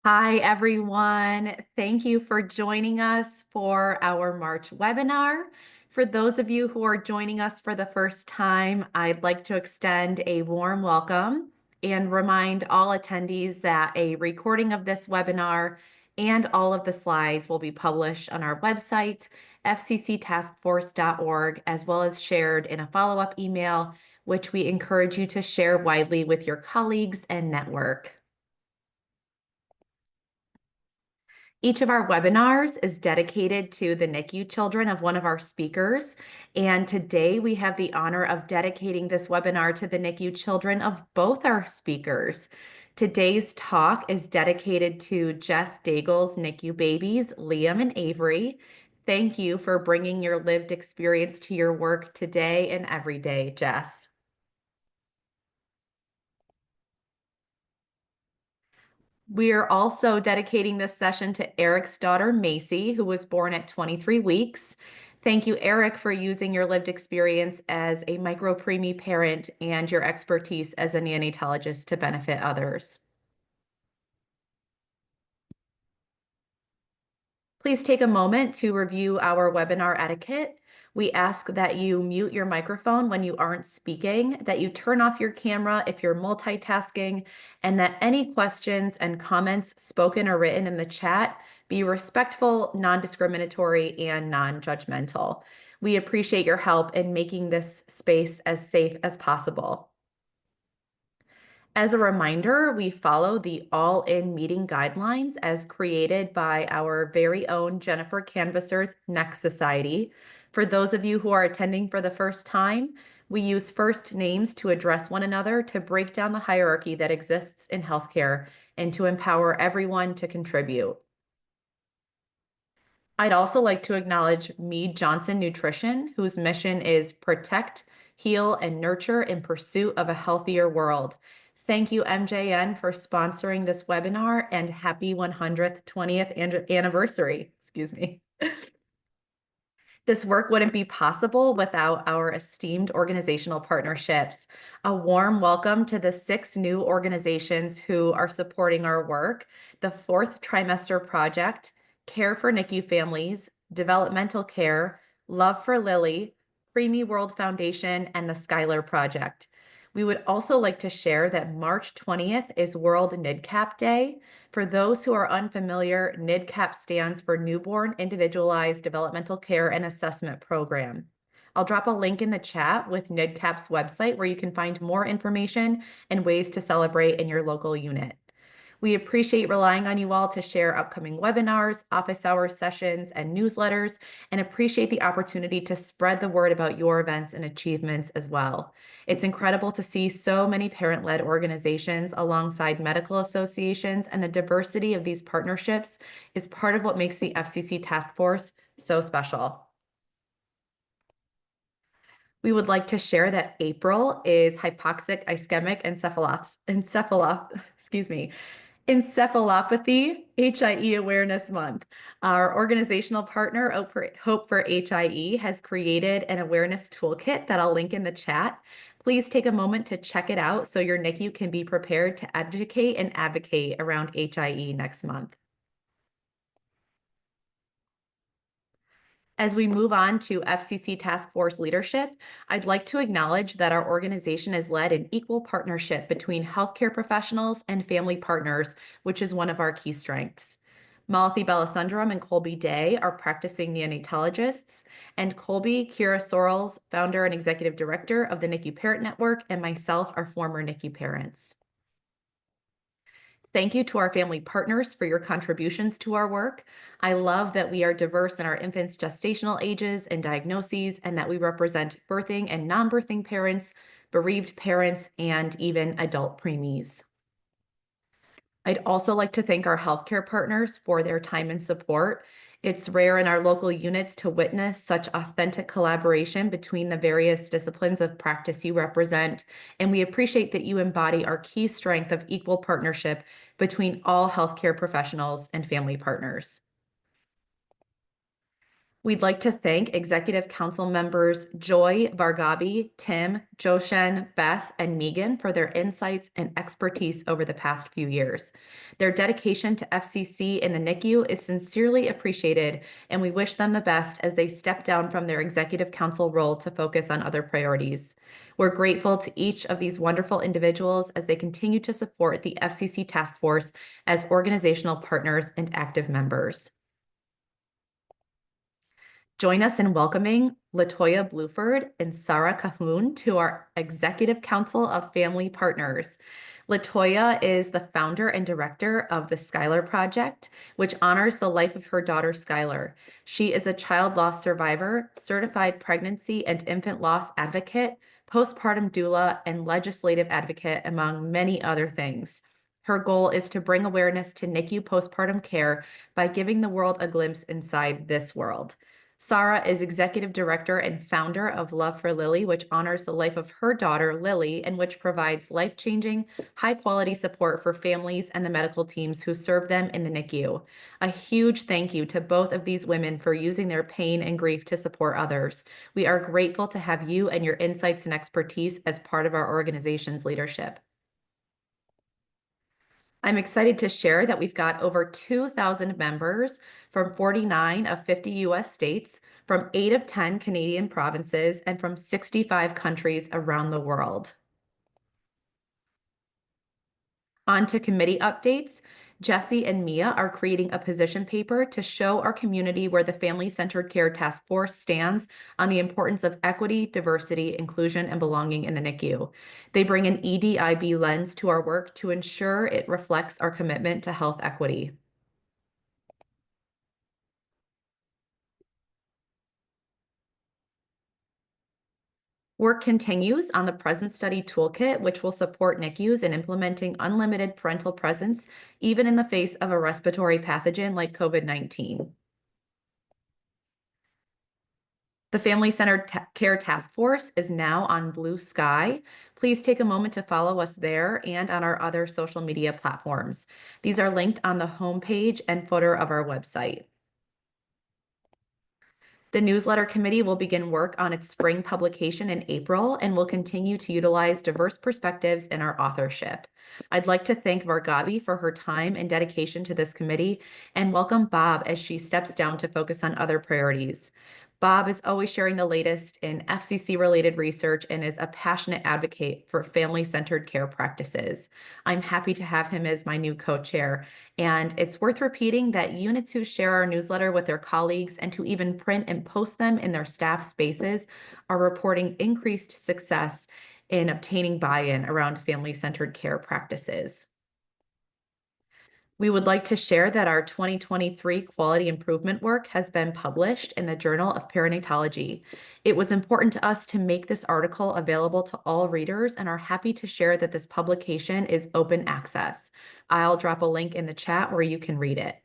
Hi, everyone. Thank you for joining us for our March webinar. For those of you who are joining us for the first time, I'd like to extend a warm welcome and remind all attendees that a recording of this webinar and all of the slides will be published on our website, fcctaskforce.org, as well as shared in a follow-up email, which we encourage you to share widely with your colleagues and network. Each of our webinars is dedicated to the NICU children of one of our speakers, and today we have the honor of dedicating this webinar to the NICU children of both our speakers. Today's talk is dedicated to Jess Daigle's NICU babies, Liam and Avery. Thank you for bringing your lived experience to your work today and every day, Jess. We are also dedicating this session to Erick's daughter, Macy, who was born at 23 weeks. Thank you, Erick, for using your lived experience as a micro-preemie parent and your expertise as a neonatologist to benefit others. Please take a moment to review our webinar etiquette. We ask that you mute your microphone when you aren't speaking, that you turn off your camera if you're multitasking, and that any questions and comments spoken or written in the chat be respectful, non-discriminatory, and non-judgmental. We appreciate your help in making this space as safe as possible. As a reminder, we follow the all-in meeting guidelines as created by our very own Jennifer Canvasser's Next Society. For those of you who are attending for the first time, we use first names to address one another to break down the hierarchy that exists in healthcare and to empower everyone to contribute. I'd also like to acknowledge Mead Johnson Nutrition, whose mission is protect, heal, and nurture in pursuit of a healthier world. Thank you, MJN, for sponsoring this webinar, and happy 100th, 20th anniversary. Excuse me. This work wouldn't be possible without our esteemed organizational partnerships. A warm welcome to the 6 new organizations who are supporting our work: the Fourth Trimester Project, Care for NICU Families, Developmental Care, Love for Lily, Preemie World Foundation, and the Skylar Project. We would also like to share that March 20th is World NIDCAP Day. For those who are unfamiliar, NIDCAP stands for Newborn Individualized Developmental Care and Assessment Program. I'll drop a link in the chat with NIDCAP's website where you can find more information and ways to celebrate in your local unit. We appreciate relying on you all to share upcoming webinars, office hour sessions, and newsletters, and appreciate the opportunity to spread the word about your events and achievements as well. It's incredible to see so many parent-led organizations alongside medical associations, and the diversity of these partnerships is part of what makes the FCC Task Force so special. We would like to share that April is Hypoxic Ischemic Encephalopathy HIE Awareness Month. Our organizational partner, Hope for HIE, has created an awareness toolkit that I'll link in the chat. Please take a moment to check it out so your NICU can be prepared to educate and advocate around HIE next month. As we move on to FCC Task Force leadership, I'd like to acknowledge that our organization has led an equal partnership between healthcare professionals and family partners, which is one of our key strengths. Malathi Balasundaram and Colby Day are practicing neonatologists, and Colby Kira Sorrells, founder and executive director of the NICU Parent Network, and myself are former NICU parents. Thank you to our family partners for your contributions to our work. I love that we are diverse in our infants' gestational ages and diagnoses, and that we represent birthing and non-birthing parents, bereaved parents, and even adult preemies. I'd also like to thank our healthcare partners for their time and support. It's rare in our local units to witness such authentic collaboration between the various disciplines of practice you represent, and we appreciate that you embody our key strength of equal partnership between all healthcare professionals and family partners. We'd like to thank Executive Council members Joy, Vargabi, Tim, Joshen, Beth, and Megan for their insights and expertise over the past few years. Their dedication to FCC and the NICU is sincerely appreciated, and we wish them the best as they step down from their Executive Council role to focus on other priorities. We're grateful to each of these wonderful individuals as they continue to support the FCC Task Force as organizational partners and active members. Join us in welcoming Latoya Bluford and Sarah Cahoon to our Executive Council of Family Partners. Latoya is the founder and director of the Skylar Project, which honors the life of her daughter, Skylar. She is a child loss survivor, certified pregnancy and infant loss advocate, postpartum doula, and legislative advocate, among many other things. Her goal is to bring awareness to NICU postpartum care by giving the world a glimpse inside this world. Sarah is executive director and founder of Love for Lily, which honors the life of her daughter, Lily, and which provides life-changing, high-quality support for families and the medical teams who serve them in the NICU. A huge thank you to both of these women for using their pain and grief to support others. We are grateful to have you and your insights and expertise as part of our organization's leadership. I'm excited to share that we've got over 2,000 members from 49 of 50 US states, from 8 of 10 Canadian provinces, and from 65 countries around the world. On to committee updates. Jessie and Mia are creating a position paper to show our community where the Family-Centered Care Task Force stands on the importance of equity, diversity, inclusion, and belonging in the NICU. They bring an EDIB lens to our work to ensure it reflects our commitment to health equity. Work continues on the Present Study Toolkit, which will support NICUs in implementing unlimited parental presence, even in the face of a respiratory pathogen like COVID-19. The Family-Centered Care Task Force is now on Blue Sky. Please take a moment to follow us there and on our other social media platforms. These are linked on the homepage and footer of our website. The newsletter committee will begin work on its spring publication in April and will continue to utilize diverse perspectives in our authorship. I'd like to thank Vargabi for her time and dedication to this committee and welcome Bob as she steps down to focus on other priorities. Bob is always sharing the latest in FCC-related research and is a passionate advocate for family-centered care practices. I'm happy to have him as my new co-chair, and it's worth repeating that units who share our newsletter with their colleagues and who even print and post them in their staff spaces are reporting increased success in obtaining buy-in around family-centered care practices. We would like to share that our 2023 quality improvement work has been published in the Journal of Perinatology. It was important to us to make this article available to all readers and are happy to share that this publication is open access. I'll drop a link in the chat where you can read it.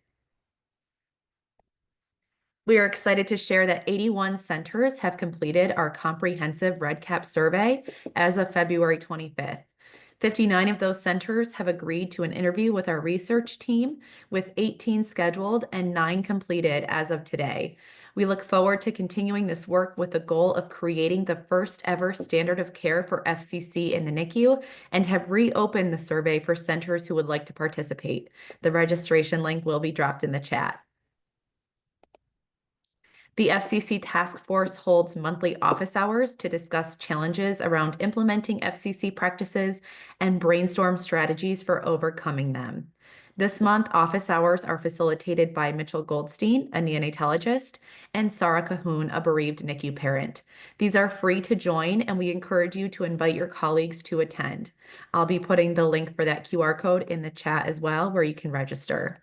We are excited to share that 81 centers have completed our comprehensive REDCap survey as of February 25th. 59 of those centers have agreed to an interview with our research team, with 18 scheduled and 9 completed as of today. We look forward to continuing this work with the goal of creating the first ever standard of care for FCC in the NICU and have reopened the survey for centers who would like to participate. The registration link will be dropped in the chat. The FCC Task Force holds monthly office hours to discuss challenges around implementing FCC practices and brainstorm strategies for overcoming them. This month, office hours are facilitated by Mitchell Goldstein, a neonatologist, and Sarah Cahoon, a bereaved NICU parent. These are free to join, and we encourage you to invite your colleagues to attend. I'll be putting the link for that QR code in the chat as well, where you can register.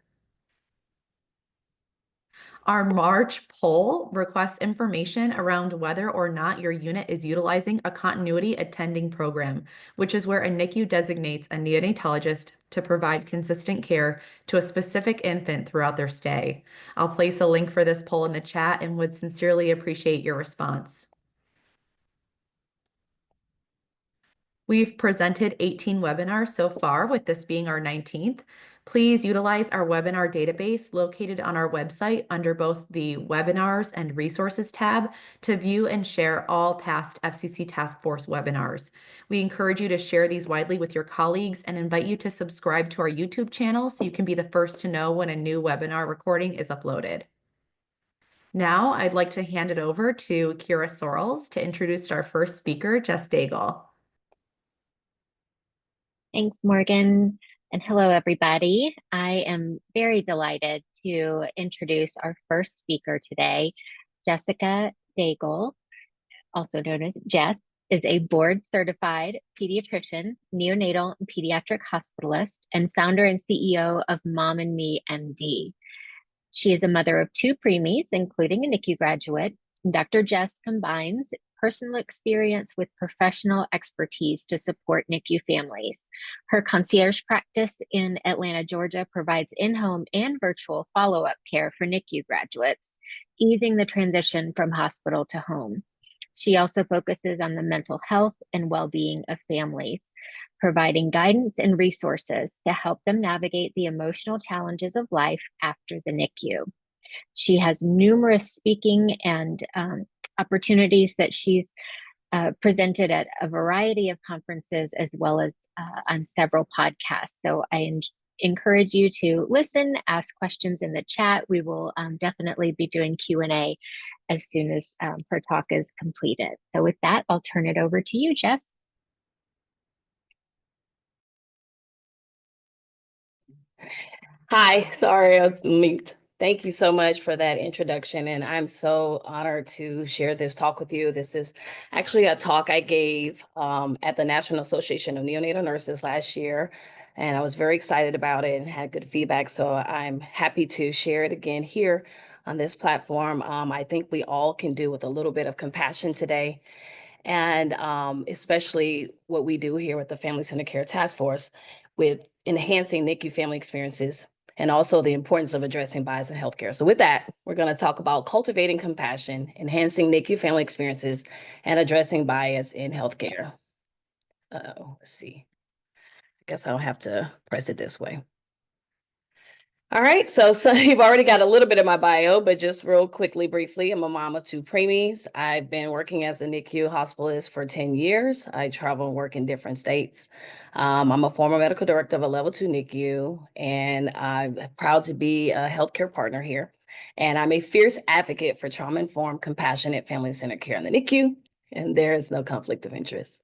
Our March poll requests information around whether or not your unit is utilizing a continuity attending program, which is where a NICU designates a neonatologist to provide consistent care to a specific infant throughout their stay. I'll place a link for this poll in the chat and would sincerely appreciate your response. We've presented 18 webinars so far, with this being our 19th. Please utilize our webinar database located on our website under both the Webinars and Resources tab to view and share all past FCC Task Force webinars. We encourage you to share these widely with your colleagues and invite you to subscribe to our YouTube channel so you can be the first to know when a new webinar recording is uploaded. Now, I'd like to hand it over to Kira Sorrells to introduce our first speaker, Jess Daigle. Thanks, Morgan. And hello, everybody. I am very delighted to introduce our first speaker today. Jessica Daigle, also known as Jess, is a board-certified pediatrician, neonatal and pediatric hospitalist, and founder and CEO of Mom and Me MD. She is a mother of 2 preemies, including a NICU graduate. Dr. Jess combines personal experience with professional expertise to support NICU families. Her concierge practice in Atlanta, Georgia provides in-home and virtual follow-up care for NICU graduates, easing the transition from hospital to home. She also focuses on the mental health and well-being of families, providing guidance and resources to help them navigate the emotional challenges of life after the NICU. She has numerous speaking and opportunities that she's presented at a variety of conferences as well as on several podcasts. So I encourage you to listen, ask questions in the chat. We will definitely be doing Q&A as soon as her talk is completed. So with that, I'll turn it over to you, Jess. Hi, sorry, I was mute. Thank you so much for that introduction, and I'm so honored to share this talk with you. This is actually a talk I gave at the National Association of Neonatal Nurses last year, and I was very excited about it and had good feedback, so I'm happy to share it again here on this platform. I think we all can do with a little bit of compassion today, and especially what we do here with the Family Centered Care Task Force with enhancing NICU family experiences and also the importance of addressing bias in healthcare. So with that, we're going to talk about cultivating compassion, enhancing NICU family experiences, and addressing bias in healthcare. Let's see. I guess I don't have to press it this way. All right, so you've already got a little bit of my bio, but just real quickly, briefly, I'm a mom of 2 preemies. I've been working as a NICU hospitalist for 10 years. I travel and work in different states. I'm a former medical director of a level 2 NICU, and I'm proud to be a healthcare partner here. And I'm a fierce advocate for trauma-informed, compassionate, family-centered care in the NICU, and there is no conflict of interest.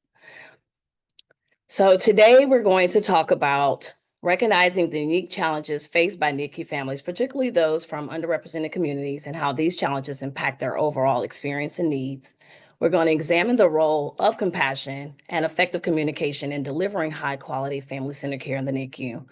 So today we're going to talk about recognizing the unique challenges faced by NICU families, particularly those from underrepresented communities, and how these challenges impact their overall experience and needs. We're going to examine the role of compassion and effective communication in delivering high-quality family-centered care in the NICU.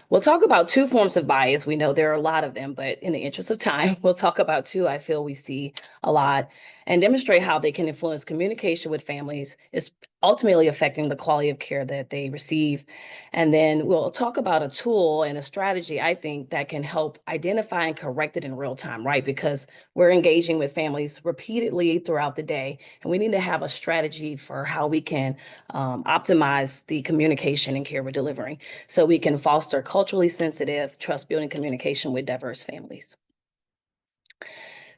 We'll talk about 2 forms of bias. We know there are a lot of them, but in the interest of time, we'll talk about 2 I feel we see a lot and demonstrate how they can influence communication with families, is ultimately affecting the quality of care that they receive. And then we'll talk about a tool and a strategy, I think, that can help identify and correct it in real time, right? Because we're engaging with families repeatedly throughout the day, and we need to have a strategy for how we can optimize the communication and care we're delivering so we can foster culturally sensitive, trust-building communication with diverse families.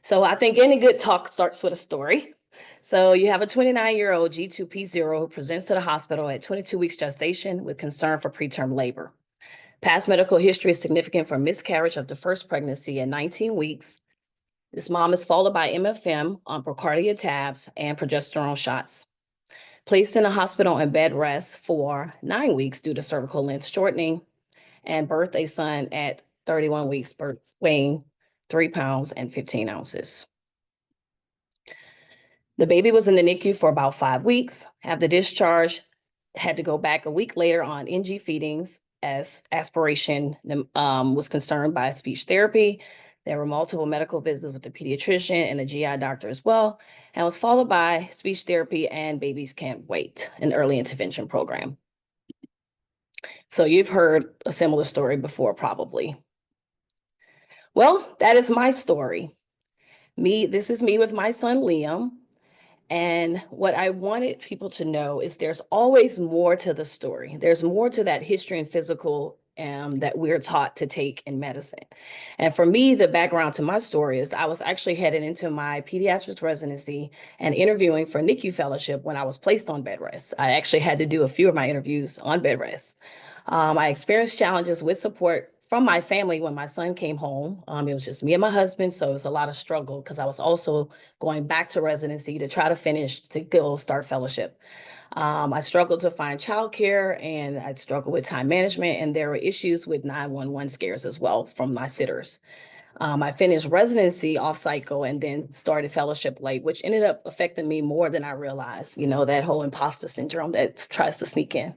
So I think any good talk starts with a story. So you have a 29-year-old G2P0 who presents to the hospital at 22 weeks gestation with concern for preterm labor. Past medical history is significant for miscarriage of the first pregnancy at 19 weeks. This mom is followed by MFM on Procardia tabs and progesterone shots. Placed in a hospital on bed rest for 9 weeks due to cervical length shortening, and birthed a son at 31 weeks, weighing 3 pounds and 15 ounces. The baby was in the NICU for about 5 weeks. After discharge, had to go back a week later on NG feedings as aspiration was concerned by speech therapy. There were multiple medical visits with the pediatrician and the GI doctor as well, and was followed by speech therapy and Babies Can't Wait, an early intervention program. So you've heard a similar story before, probably. Well, that is my story. This is me with my son, Liam. And what I wanted people to know is there's always more to the story. There's more to that history and physical that we're taught to take in medicine. And for me, the background to my story is I was actually headed into my pediatrics residency and interviewing for NICU fellowship when I was placed on bed rest. I actually had to do a few of my interviews on bed rest. I experienced challenges with support from my family when my son came home. It was just me and my husband, so it was a lot of struggle because I was also going back to residency to try to finish to go start fellowship. I struggled to find childcare, and I struggled with time management, and there were issues with 911 scares as well from my sitters. I finished residency off cycle and then started fellowship late, which ended up affecting me more than I realized, that whole imposter syndrome that tries to sneak in.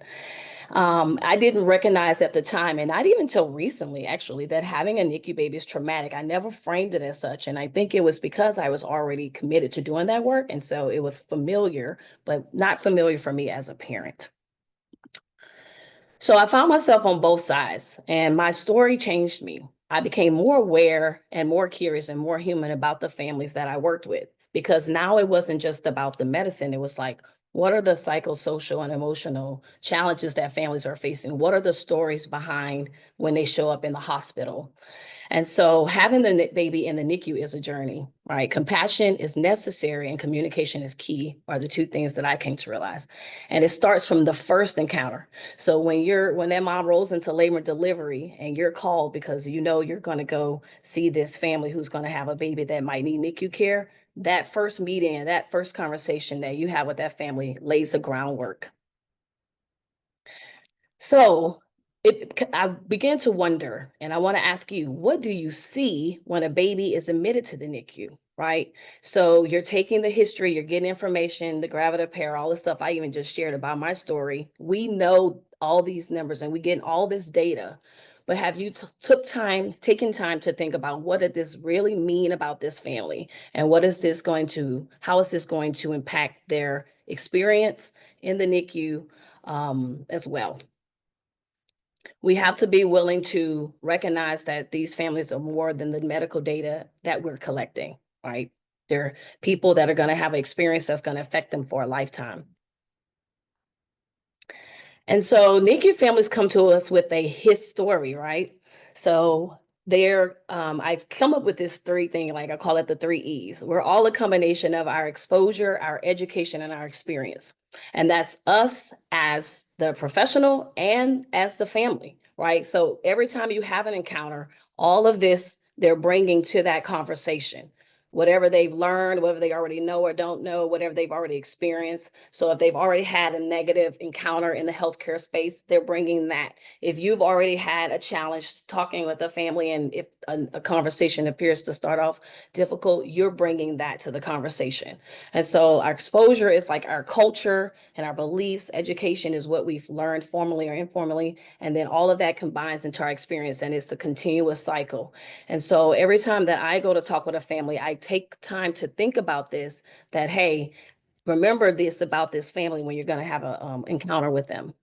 I didn't recognize at the time, and not even until recently, actually, that having a NICU baby is traumatic. I never framed it as such. And I think it was because I was already committed to doing that work. And so it was familiar, but not familiar for me as a parent. So I found myself on both sides, and my story changed me. I became more aware and more curious and more human about the families that I worked with, because now it wasn't just about the medicine. It was like, what are the psychosocial and emotional challenges that families are facing? What are the stories behind when they show up in the hospital? And so having the baby in the NICU is a journey, right? Compassion is necessary and communication is key, are the two things that I came to realize. And it starts from the first encounter. So when that mom rolls into labor and delivery and you're called because you're going to go see this family who's going to have a baby that might need NICU care, that first meeting and that first conversation that you have with that family lays the groundwork. So I began to wonder, and I want to ask you, what do you see when a baby is admitted to the NICU, right? So you're taking the history, you're getting information, the gravida pair, all the stuff I even just shared about my story. We know all these numbers and we get all this data, but have you taken time to think about what did this really mean about this family? And how is this going to impact their experience in the NICU as well? We have to be willing to recognize that these families are more than the medical data that we're collecting, right? They're people that are going to have an experience that's going to affect them for a lifetime. And so NICU families come to us with a his story, right? So I've come up with this three thing, like I call it the 3 E's. We're all a combination of our exposure, our education, and our experience. And that's us as the professional and as the family, right? So every time you have an encounter, all of this they're bringing to that conversation. Whatever they've learned, whatever they already know or don't know, whatever they've already experienced. So if they've already had a negative encounter in the healthcare space, they're bringing that. If you've already had a challenge talking with a family and if a conversation appears to start off difficult, you're bringing that to the conversation. And so our exposure is like our culture and our beliefs. Education is what we've learned formally or informally. And then all of that combines into our experience, and it's the continuous cycle. And so every time that I go to talk with a family, I take time to think about this, that, hey, remember this about this family when you're going to have an encounter with them.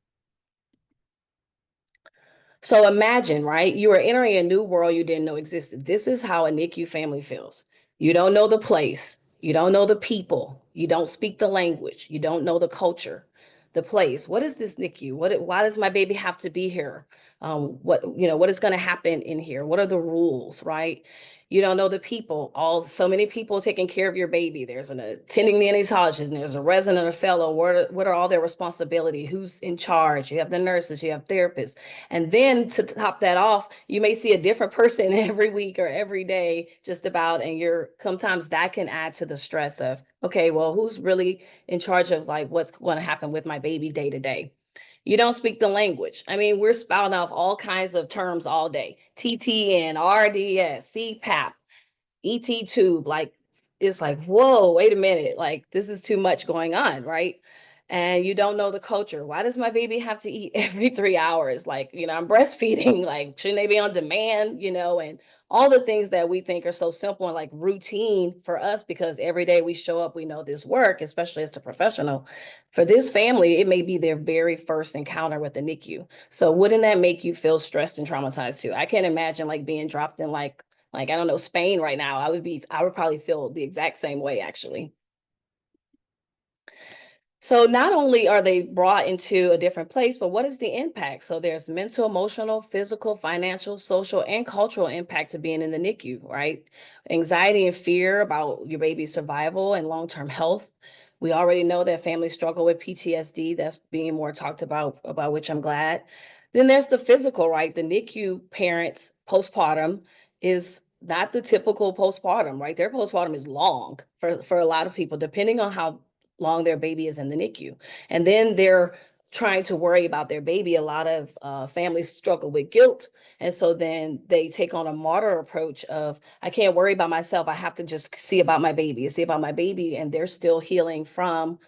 So imagine, right? You are entering a new world you didn't know existed. This is how a NICU family feels. You don't know the place. You don't know the people. You don't speak the language. You don't know the culture, the place. What is this NICU? Why does my baby have to be here? What is going to happen in here? What are the rules, right? You don't know the people. So many people taking care of your baby. There's an attending neonatologist, and there's a resident, a fellow. What are all their responsibility? Who's in charge? You have the nurses, you have therapists. And then to top that off, you may see a different person every week or every day, just about, and sometimes that can add to the stress of, okay, well, who's really in charge of like what's going to happen with my baby day to day? You don't speak the language. I mean, we're spouting off all kinds of terms all day. TTN, RDS, CPAP, ET tube, like it's like, whoa, wait a minute, like this is too much going on, right? And you don't know the culture. Why does my baby have to eat every 3 hours? Like, I'm breastfeeding, like, shouldn't they be on demand, and all the things that we think are so simple and like routine for us because every day we show up, we know this work, especially as a professional. For this family, it may be their very first encounter with the NICU. So wouldn't that make you feel stressed and traumatized too? I can't imagine like being dropped in like I don't know, Spain right now. I would probably feel the exact same way actually. So not only are they brought into a different place, but what is the impact? So there's mental, emotional, physical, financial, social, and cultural impact to being in the NICU, right? Anxiety and fear about your baby's survival and long-term health. We already know that families struggle with PTSD. That's being more talked about which I'm glad. Then there's the physical, right? The NICU parents postpartum is not the typical postpartum, right? Their postpartum is long for a lot of people, depending on how long their baby is in the NICU. And then they're trying to worry about their baby. A lot of families struggle with guilt. And so then they take on a martyr approach of, I can't worry about myself. I have to just see about my baby, see about my baby. And they're still healing from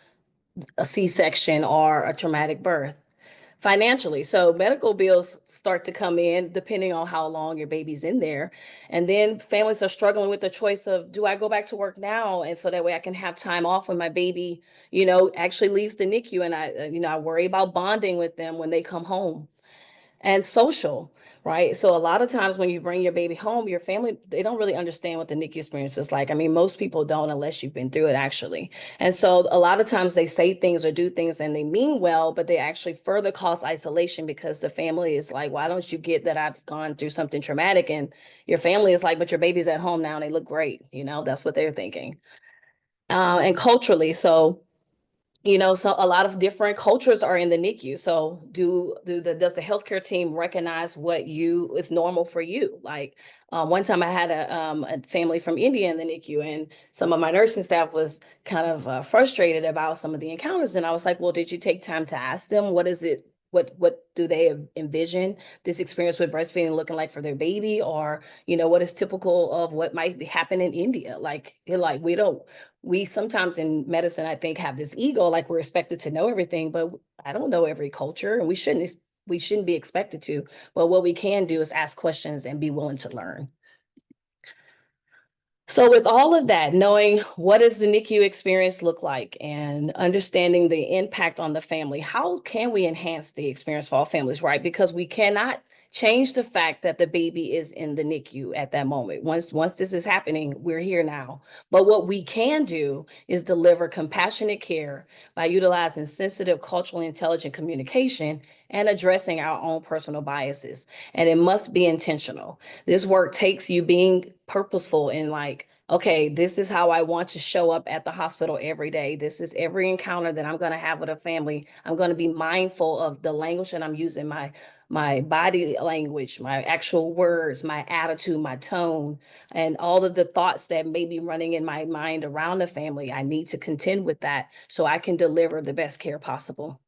a C-section or a traumatic birth financially. So medical bills start to come in depending on how long your baby's in there. And then families are struggling with the choice of, do I go back to work now? And so that way I can have time off when my baby, actually leaves the NICU, and I worry about bonding with them when they come home. And social, right? So a lot of times when you bring your baby home, your family, they don't really understand what the NICU experience is like. I mean, most people don't unless you've been through it actually. And so a lot of times they say things or do things and they mean well, but they actually further cause isolation because the family is like, why don't you get that I've gone through something traumatic? And your family is like, but your baby's at home now and they look great. That's what they're thinking. And culturally, so a lot of different cultures are in the NICU. So does the healthcare team recognize what is normal for you? Like one time I had a family from India in the NICU, and some of my nursing staff was kind of frustrated about some of the encounters. And I was like, well, did you take time to ask them what is it? What do they envision this experience with breastfeeding looking like for their baby? Or, what is typical of what might happen in India? Like, you're like, we sometimes in medicine, I think, have this ego, like we're expected to know everything, but I don't know every culture, and we shouldn't be expected to. But what we can do is ask questions and be willing to learn. So with all of that, knowing what does the NICU experience look like and understanding the impact on the family, how can we enhance the experience for all families, right? Because we cannot change the fact that the baby is in the NICU at that moment. Once this is happening, we're here now. But what we can do is deliver compassionate care by utilizing sensitive, culturally intelligent communication and addressing our own personal biases. And it must be intentional. This work takes you being purposeful in like, okay, this is how I want to show up at the hospital every day. This is every encounter that I'm going to have with a family. I'm going to be mindful of the language that I'm using, my body language, my actual words, my attitude, my tone, and all of the thoughts that may be running in my mind around the family. I need to contend with that so I can deliver the best care possible.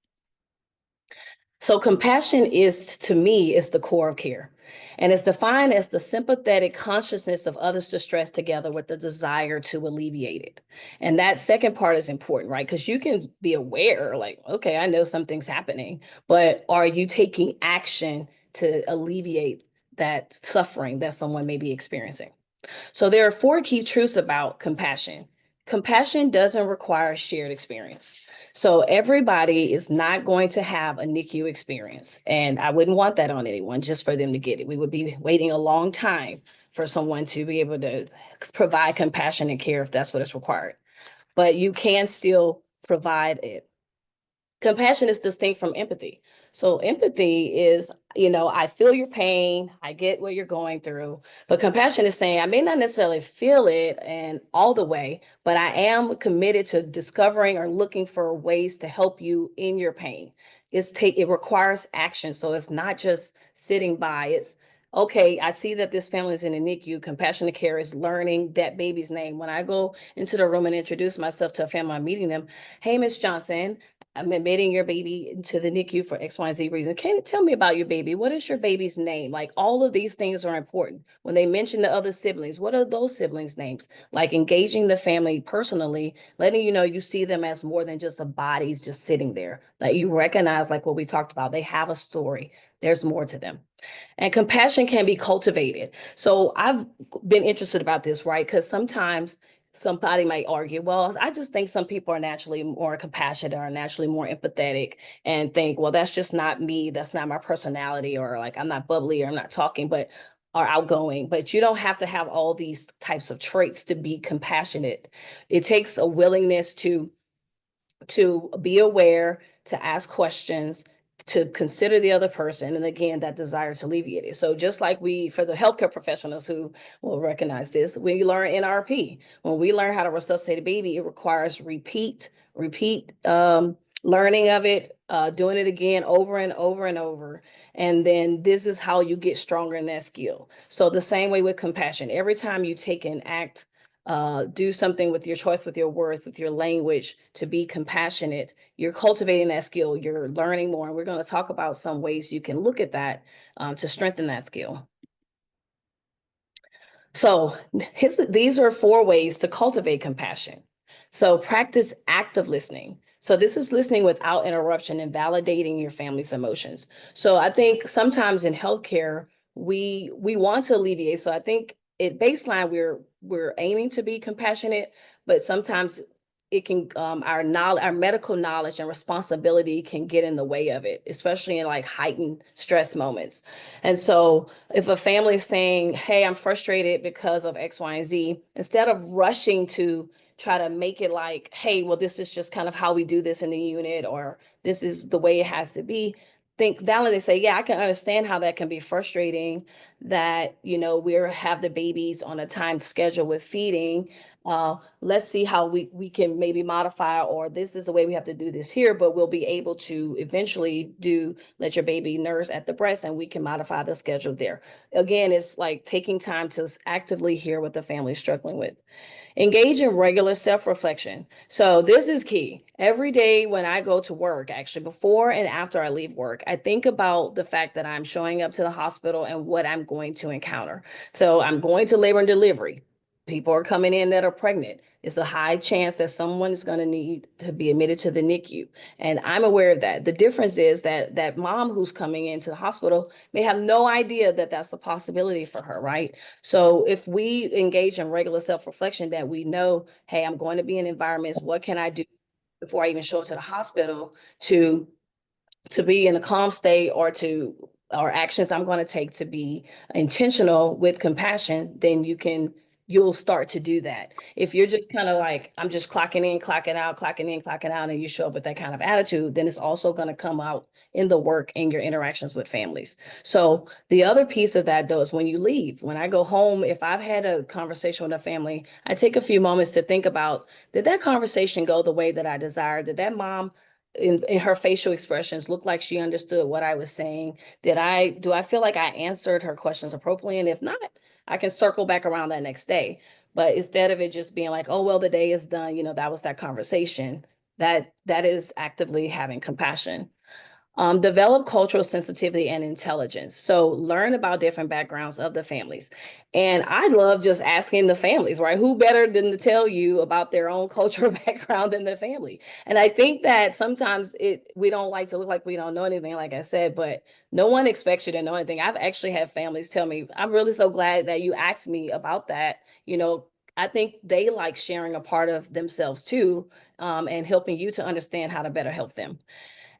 So compassion to me, is the core of care. And it's defined as the sympathetic consciousness of others' distress together with the desire to alleviate it. And that second part is important, right? Because you can be aware, like, okay, I know something's happening, but are you taking action to alleviate that suffering that someone may be experiencing? So there are 4 key truths about compassion. Compassion doesn't require shared experience. So everybody is not going to have a NICU experience. And I wouldn't want that on anyone just for them to get it. We would be waiting a long time for someone to be able to provide compassion and care if that's what is required. But you can still provide it. Compassion is distinct from empathy. So empathy is, I feel your pain, I get what you're going through. But compassion is saying, I may not necessarily feel it and all the way, but I am committed to discovering or looking for ways to help you in your pain. It requires action. So it's not just sitting by. It's okay, I see that this family is in a NICU. Compassionate care is learning that baby's name. When I go into the room and introduce myself to a family, I'm meeting them. Hey, Miss Johnson, I'm admitting your baby into the NICU for X, Y, and Z reason. Can you tell me about your baby? What is your baby's name? Like, all of these things are important. When they mention the other siblings, what are those siblings' names? Like, engaging the family personally, letting you know you see them as more than just a bodies just sitting there. Like, you recognize, like what we talked about, they have a story. There's more to them. And compassion can be cultivated. So I've been interested about this, right? Because sometimes somebody might argue, well, I just think some people are naturally more compassionate or naturally more empathetic and think, well, that's just not me. That's not my personality, or like I'm not bubbly or I'm not talking, but are outgoing. But you don't have to have all these types of traits to be compassionate. It takes a willingness to to be aware, to ask questions, to consider the other person, and again, that desire to alleviate it. So just like for the healthcare professionals who will recognize this, we learn NRP. When we learn how to resuscitate a baby, it requires repeat learning of it, doing it again over and over and over. And then this is how you get stronger in that skill. So the same way with compassion, every time you take an act, do something with your choice, with your words, with your language to be compassionate, you're cultivating that skill, you're learning more. And we're going to talk about some ways you can look at that to strengthen that skill. So these are 4 ways to cultivate compassion. So practice active listening. So this is listening without interruption and validating your family's emotions. So I think sometimes in healthcare, we want to alleviate. So I think at baseline, we're aiming to be compassionate, but sometimes it can our medical knowledge and responsibility can get in the way of it, especially in like heightened stress moments. And so if a family is saying, hey, I'm frustrated because of X, Y, and Z, instead of rushing to try to make it like, hey, well, this is just kind of how we do this in the unit, or this is the way it has to be, think validate, say, yeah, I can understand how that can be frustrating, that, we have the babies on a timed schedule with feeding. Let's see how we can maybe modify, or this is the way we have to do this here, but we'll be able to eventually let your baby nurse at the breast, and we can modify the schedule there. Again, it's like taking time to actively hear what the family is struggling with. Engage in regular self-reflection. So this is key. Every day when I go to work, actually before and after I leave work, I think about the fact that I'm showing up to the hospital and what I'm going to encounter. So I'm going to labor and delivery. People are coming in that are pregnant. It's a high chance that someone is going to need to be admitted to the NICU. And I'm aware of that. The difference is that mom who's coming into the hospital may have no idea that that's a possibility for her, right? So if we engage in regular self-reflection, that we know, hey, I'm going to be in environments, what can I do before I even show up to the hospital to be in a calm state, or actions I'm going to take to be intentional with compassion, then you'll start to do that. If you're just kind of like, I'm just clocking in, clocking out, clocking in, clocking out, and you show up with that kind of attitude, then it's also going to come out in the work and your interactions with families. So the other piece of that, though, is when you leave. When I go home, if I've had a conversation with a family, I take a few moments to think about, did that conversation go the way that I desired? Did that mom in her facial expressions look like she understood what I was saying? Do I feel like I answered her questions appropriately? And if not, I can circle back around that next day. But instead of it just being like, oh, well, the day is done, that was that conversation, that is actively having compassion. Develop cultural sensitivity and intelligence. So learn about different backgrounds of the families. And I love just asking the families, right? Who better than to tell you about their own cultural background than the family? And I think that sometimes we don't like to look like we don't know anything, like I said, but no one expects you to know anything. I've actually had families tell me, I'm really so glad that you asked me about that. I think they like sharing a part of themselves too, and helping you to understand how to better help them.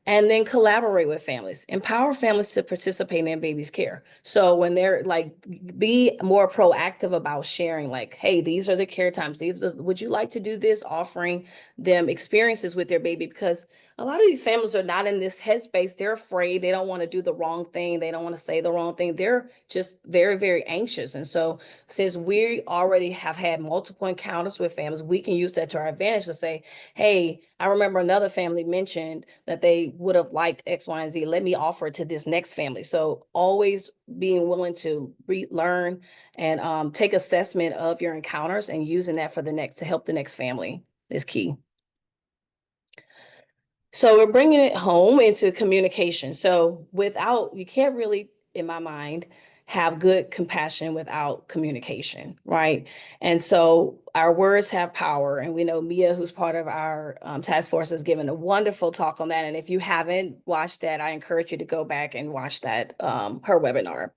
And then collaborate with families, empower families to participate in their baby's care. So when they're like, be more proactive about sharing, like, hey, these are the care times. Would you like to do this? Offering them experiences with their baby, because a lot of these families are not in this headspace. They're afraid. They don't want to do the wrong thing. They don't want to say the wrong thing. They're just very, very anxious. And so since we already have had multiple encounters with families, we can use that to our advantage to say, hey, I remember another family mentioned that they would have liked X, Y, and Z. Let me offer it to this next family. So always being willing to learn and take assessment of your encounters and using that to help the next family is key. So we're bringing it home into communication. So you can't really, in my mind, have good compassion without communication, right? And so our words have power. And we know Mia, who's part of our task force, has given a wonderful talk on that. And if you haven't watched that, I encourage you to go back and watch that, her webinar.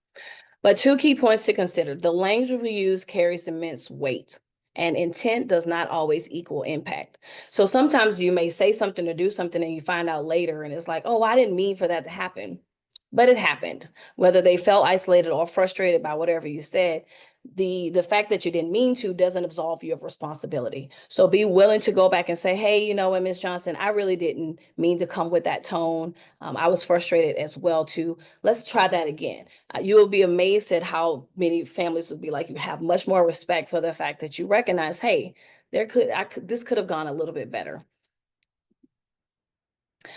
But 2 key points to consider. The language we use carries immense weight, and intent does not always equal impact. So sometimes you may say something or do something and you find out later and it's like, oh, I didn't mean for that to happen. But it happened. Whether they felt isolated or frustrated by whatever you said, the fact that you didn't mean to doesn't absolve you of responsibility. So be willing to go back and say, hey, you know what, Ms. Johnson, I really didn't mean to come with that tone. I was frustrated as well too. Let's try that again. You will be amazed at how many families will be like, you have much more respect for the fact that you recognize, hey, this could have gone a little bit better.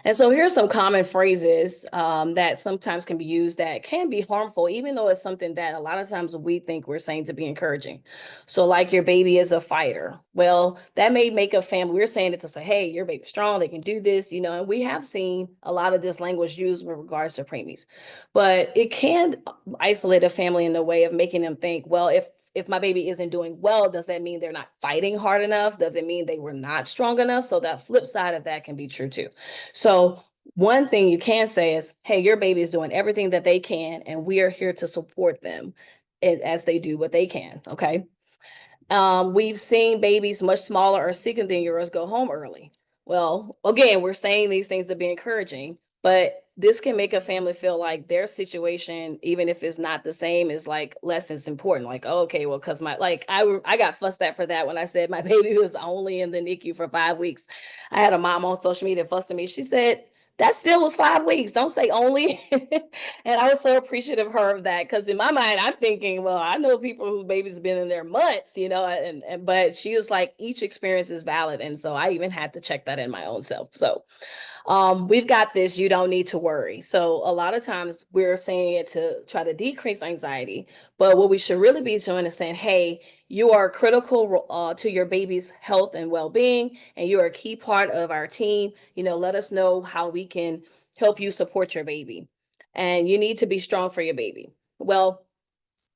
And so here's some common phrases that sometimes can be used that can be harmful, even though it's something that a lot of times we think we're saying to be encouraging. So like, your baby is a fighter. Well, that may make a family, we're saying it to say, hey, your baby's strong, they can do this, you know, and we have seen a lot of this language used with regards to preemies. But it can isolate a family in the way of making them think, well, if my baby isn't doing well, does that mean they're not fighting hard enough? Does it mean they were not strong enough? So that flip side of that can be true too. So one thing you can say is, hey, your baby is doing everything that they can, and we are here to support them as they do what they can, okay? We've seen babies much smaller or sicker than yours go home early. Well, again, we're saying these things to be encouraging, but this can make a family feel like their situation, even if it's not the same, is like less as important. Like, oh, okay, well, because I got fussed at for that when I said my baby was only in the NICU for 5 weeks. I had a mom on social media fussing me. She said, that still was 5 weeks. Don't say only. And I was so appreciative of her of that, because in my mind, I'm thinking, well, I know people whose babies have been in there months, you know, and but she was like, each experience is valid. And so I even had to check that in my own self. So we've got this, you don't need to worry. So a lot of times we're saying it to try to decrease anxiety, but what we should really be doing is saying, hey, you are critical to your baby's health and well-being, and you are a key part of our team. You know, let us know how we can help you support your baby. And you need to be strong for your baby. Well,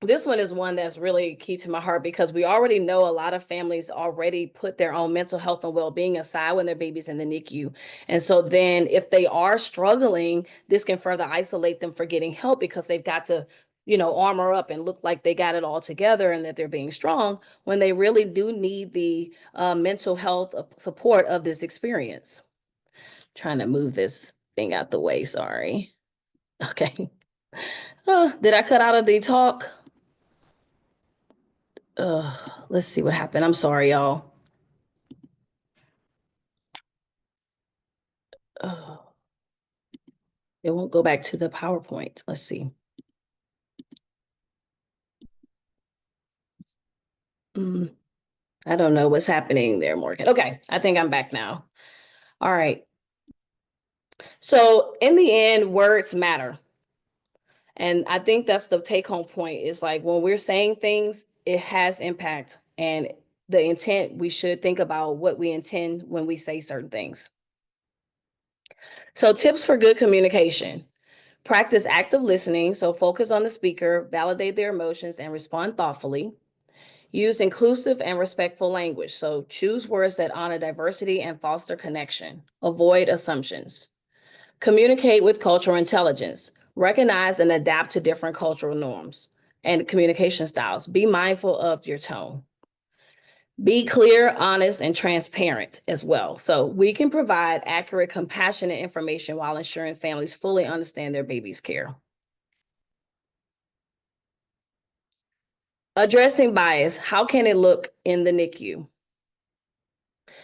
this one is one that's really key to my heart, because we already know a lot of families already put their own mental health and well-being aside when their baby's in the NICU. And so then if they are struggling, this can further isolate them for getting help, because they've got to, you know, armor up and look like they got it all together and that they're being strong, when they really do need the mental health support of this experience. Trying to move this thing out the way, sorry. Okay. Did I cut out of the talk? Let's see what happened. I'm sorry, y'all. It won't go back to the PowerPoint. Let's see. I don't know what's happening there, Morgan. Okay, I think I'm back now. All right. So in the end, words matter. And I think that's the take-home point, is like, when we're saying things, it has impact. And the intent, we should think about what we intend when we say certain things. So tips for good communication. Practice active listening, so focus on the speaker, validate their emotions, and respond thoughtfully. Use inclusive and respectful language, so choose words that honor diversity and foster connection. Avoid assumptions. Communicate with cultural intelligence. Recognize and adapt to different cultural norms and communication styles. Be mindful of your tone. Be clear, honest, and transparent as well. So we can provide accurate, compassionate information while ensuring families fully understand their baby's care. Addressing bias, how can it look in the NICU?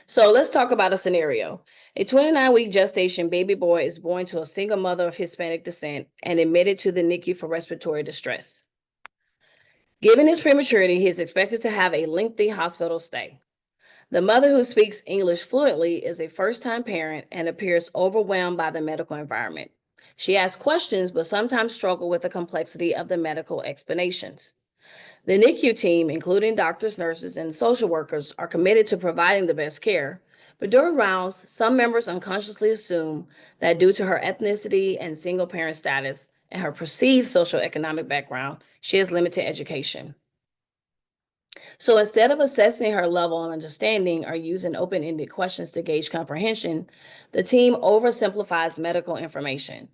So let's talk about a scenario. A 29-week gestation baby boy is born to a single mother of Hispanic descent and admitted to the NICU for respiratory distress. Given his prematurity, he is expected to have a lengthy hospital stay. The mother, who speaks English fluently, is a first-time parent and appears overwhelmed by the medical environment. She asks questions, but sometimes struggles with the complexity of the medical explanations. The NICU team, including doctors, nurses, and social workers, are committed to providing the best care. But during rounds, some members unconsciously assume that due to her ethnicity and single parent status and her perceived socioeconomic background, she has limited education. So instead of assessing her level of understanding or using open-ended questions to gauge comprehension, the team oversimplifies medical information.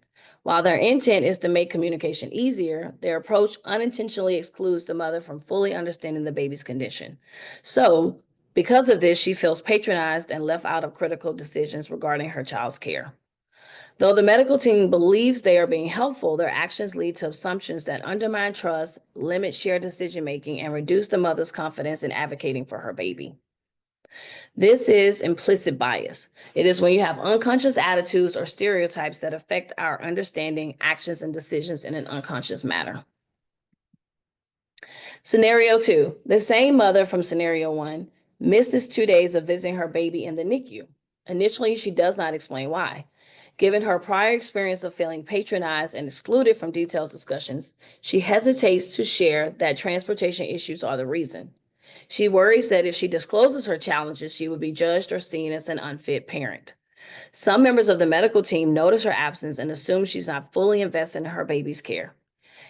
While their intent is to make communication easier, their approach unintentionally excludes the mother from fully understanding the baby's condition. So, because of this, she feels patronized and left out of critical decisions regarding her child's care. Though the medical team believes they are being helpful, their actions lead to assumptions that undermine trust, limit shared decision-making, and reduce the mother's confidence in advocating for her baby. This is implicit bias. It is when you have unconscious attitudes or stereotypes that affect our understanding, actions, and decisions in an unconscious manner. Scenario 2, the same mother from scenario 1 misses 2 days of visiting her baby in the NICU. Initially, she does not explain why. Given her prior experience of feeling patronized and excluded from detailed discussions, she hesitates to share that transportation issues are the reason. She worries that if she discloses her challenges, she would be judged or seen as an unfit parent. Some members of the medical team notice her absence and assume she's not fully invested in her baby's care.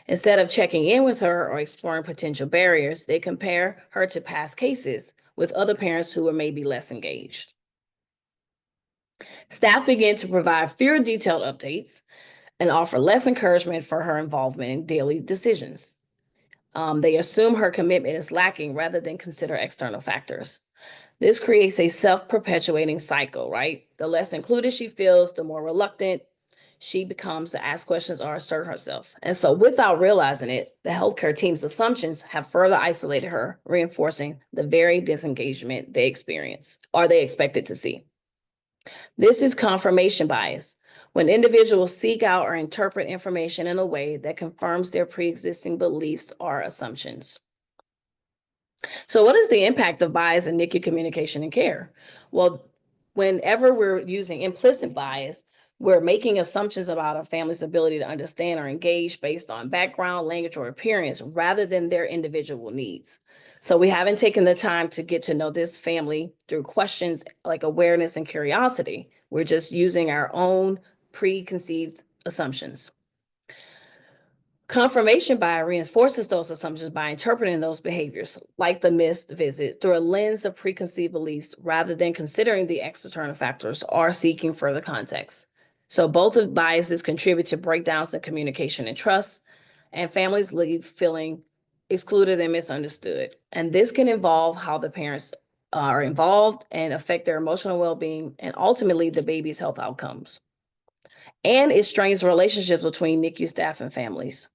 Instead of checking in with her or exploring potential barriers, they compare her to past cases with other parents who are maybe less engaged. Staff begin to provide fewer detailed updates and offer less encouragement for her involvement in daily decisions. They assume her commitment is lacking rather than consider external factors. This creates a self-perpetuating cycle, right? The less included she feels, the more reluctant she becomes to ask questions or assert herself. And so without realizing it, the healthcare team's assumptions have further isolated her, reinforcing the very disengagement they experience or they expected to see. This is confirmation bias. When individuals seek out or interpret information in a way that confirms their pre-existing beliefs or assumptions. So what is the impact of bias in NICU communication and care? Well, whenever we're using implicit bias, we're making assumptions about a family's ability to understand or engage based on background, language, or appearance rather than their individual needs. So we haven't taken the time to get to know this family through questions like awareness and curiosity. We're just using our own preconceived assumptions. Confirmation bias reinforces those assumptions by interpreting those behaviors, like the missed visit, through a lens of preconceived beliefs rather than considering the external factors or seeking further context. So both of biases contribute to breakdowns in communication and trust, and families leave feeling excluded and misunderstood. And this can involve how the parents are involved and affect their emotional well-being and ultimately the baby's health outcomes. And it strains relationships between NICU staff and families.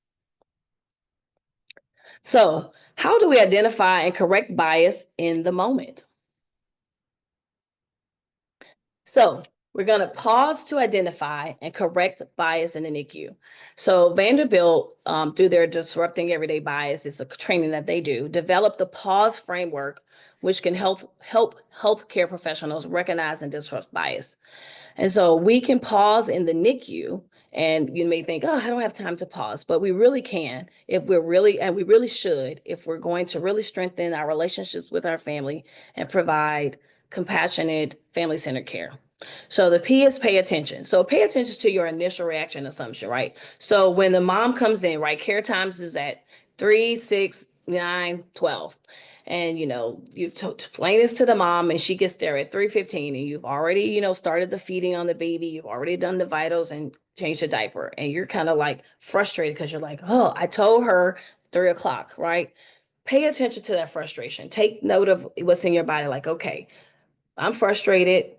So, how do we identify and correct bias in the moment? So, we're going to pause to identify and correct bias in the NICU. So, Vanderbilt, through their Disrupting Everyday Bias, it's a training that they do, developed the pause framework, which can help healthcare professionals recognize and disrupt bias. And so we can pause in the NICU, and you may think, oh, I don't have time to pause, but we really can if we're really, and we really should, if we're going to really strengthen our relationships with our family and provide compassionate, family-centered care. So the P is pay attention. So pay attention to your initial reaction assumption, right? So when the mom comes in, right, care times is at 3, 6, 9, 12. And, you've explained this to the mom and she gets there at 3:15 and you've already, started the feeding on the baby. You've already done the vitals and changed the diaper. And you're kind of like frustrated because you're like, oh, I told her 3 o'clock, right? Pay attention to that frustration. Take note of what's in your body. Like, okay, I'm frustrated.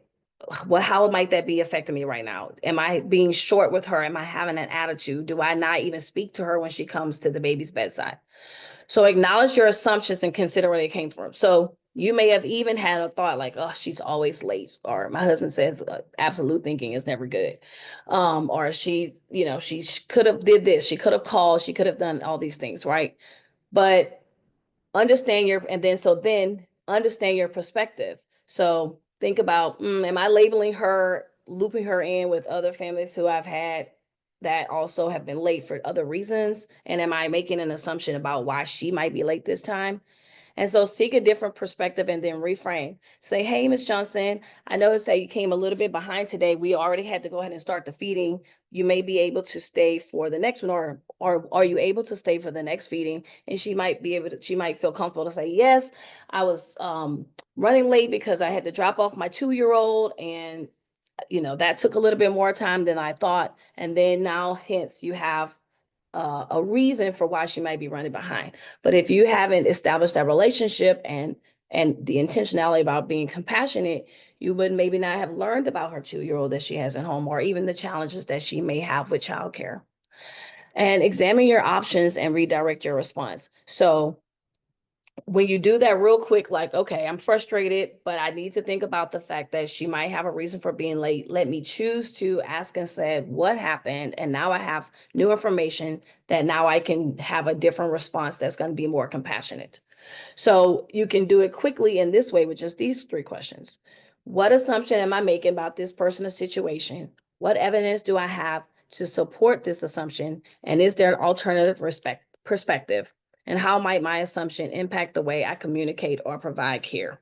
Well, how might that be affecting me right now? Am I being short with her? Am I having an attitude? Do I not even speak to her when she comes to the baby's bedside? So acknowledge your assumptions and consider where they came from. So you may have even had a thought like, oh, she's always late. Or my husband says absolute thinking is never good. Or she could have did this. She could have called. She could have done all these things, right? But understand then understand your perspective. So think about, am I labeling her, looping her in with other families who I've had that also have been late for other reasons? And am I making an assumption about why she might be late this time? And so seek a different perspective and then reframe. Say, hey, Ms. Johnson, I noticed that you came a little bit behind today. We already had to go ahead and start the feeding. You may be able to stay for the next one, or are you able to stay for the next feeding? And she might feel comfortable to say, yes, I was running late because I had to drop off my 2-year-old and that took a little bit more time than I thought. And then now, hence, you have a reason for why she might be running behind. But if you haven't established that relationship and and the intentionality about being compassionate, you would maybe not have learned about her 2-year-old that she has at home, or even the challenges that she may have with childcare. And examine your options and redirect your response. So when you do that real quick, like, okay, I'm frustrated, but I need to think about the fact that she might have a reason for being late. Let me choose to ask and say what happened. And now I have new information that now I can have a different response that's going to be more compassionate. So you can do it quickly in this way with just these 3 questions. What assumption am I making about this person or situation? What evidence do I have to support this assumption? And is there an alternative perspective? And how might my assumption impact the way I communicate or provide care?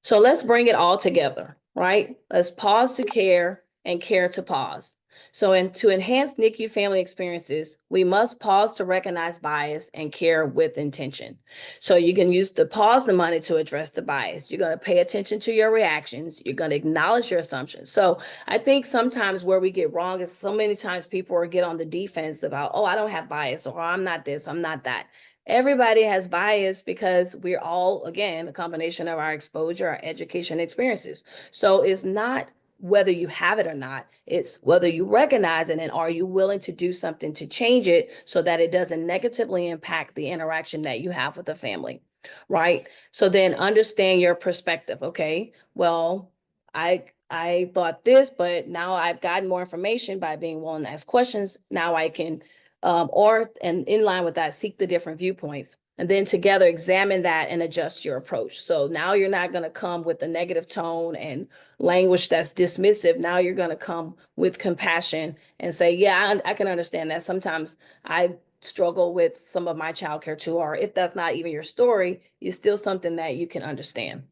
So let's bring it all together, right? Let's pause to care and care to pause. So to enhance NICU family experiences, we must pause to recognize bias and care with intention. So you can use the pause the money to address the bias. You're going to pay attention to your reactions. You're going to acknowledge your assumptions. So I think sometimes where we get wrong is so many times people get on the defense about, oh, I don't have bias, or I'm not this, I'm not that. Everybody has bias because we're all, again, a combination of our exposure, our education experiences. So it's not whether you have it or not, it's whether you recognize it and are you willing to do something to change it so that it doesn't negatively impact the interaction that you have with the family, right? So then understand your perspective. Okay, well, I thought this, but now I've gotten more information by being willing to ask questions. Now I can and in line with that, seek the different viewpoints, and then together examine that and adjust your approach. So now you're not going to come with a negative tone and language that's dismissive. Now you're going to come with compassion and say, yeah, I can understand that. Sometimes I struggle with some of my childcare too, or if that's not even your story, it's still something that you can understand.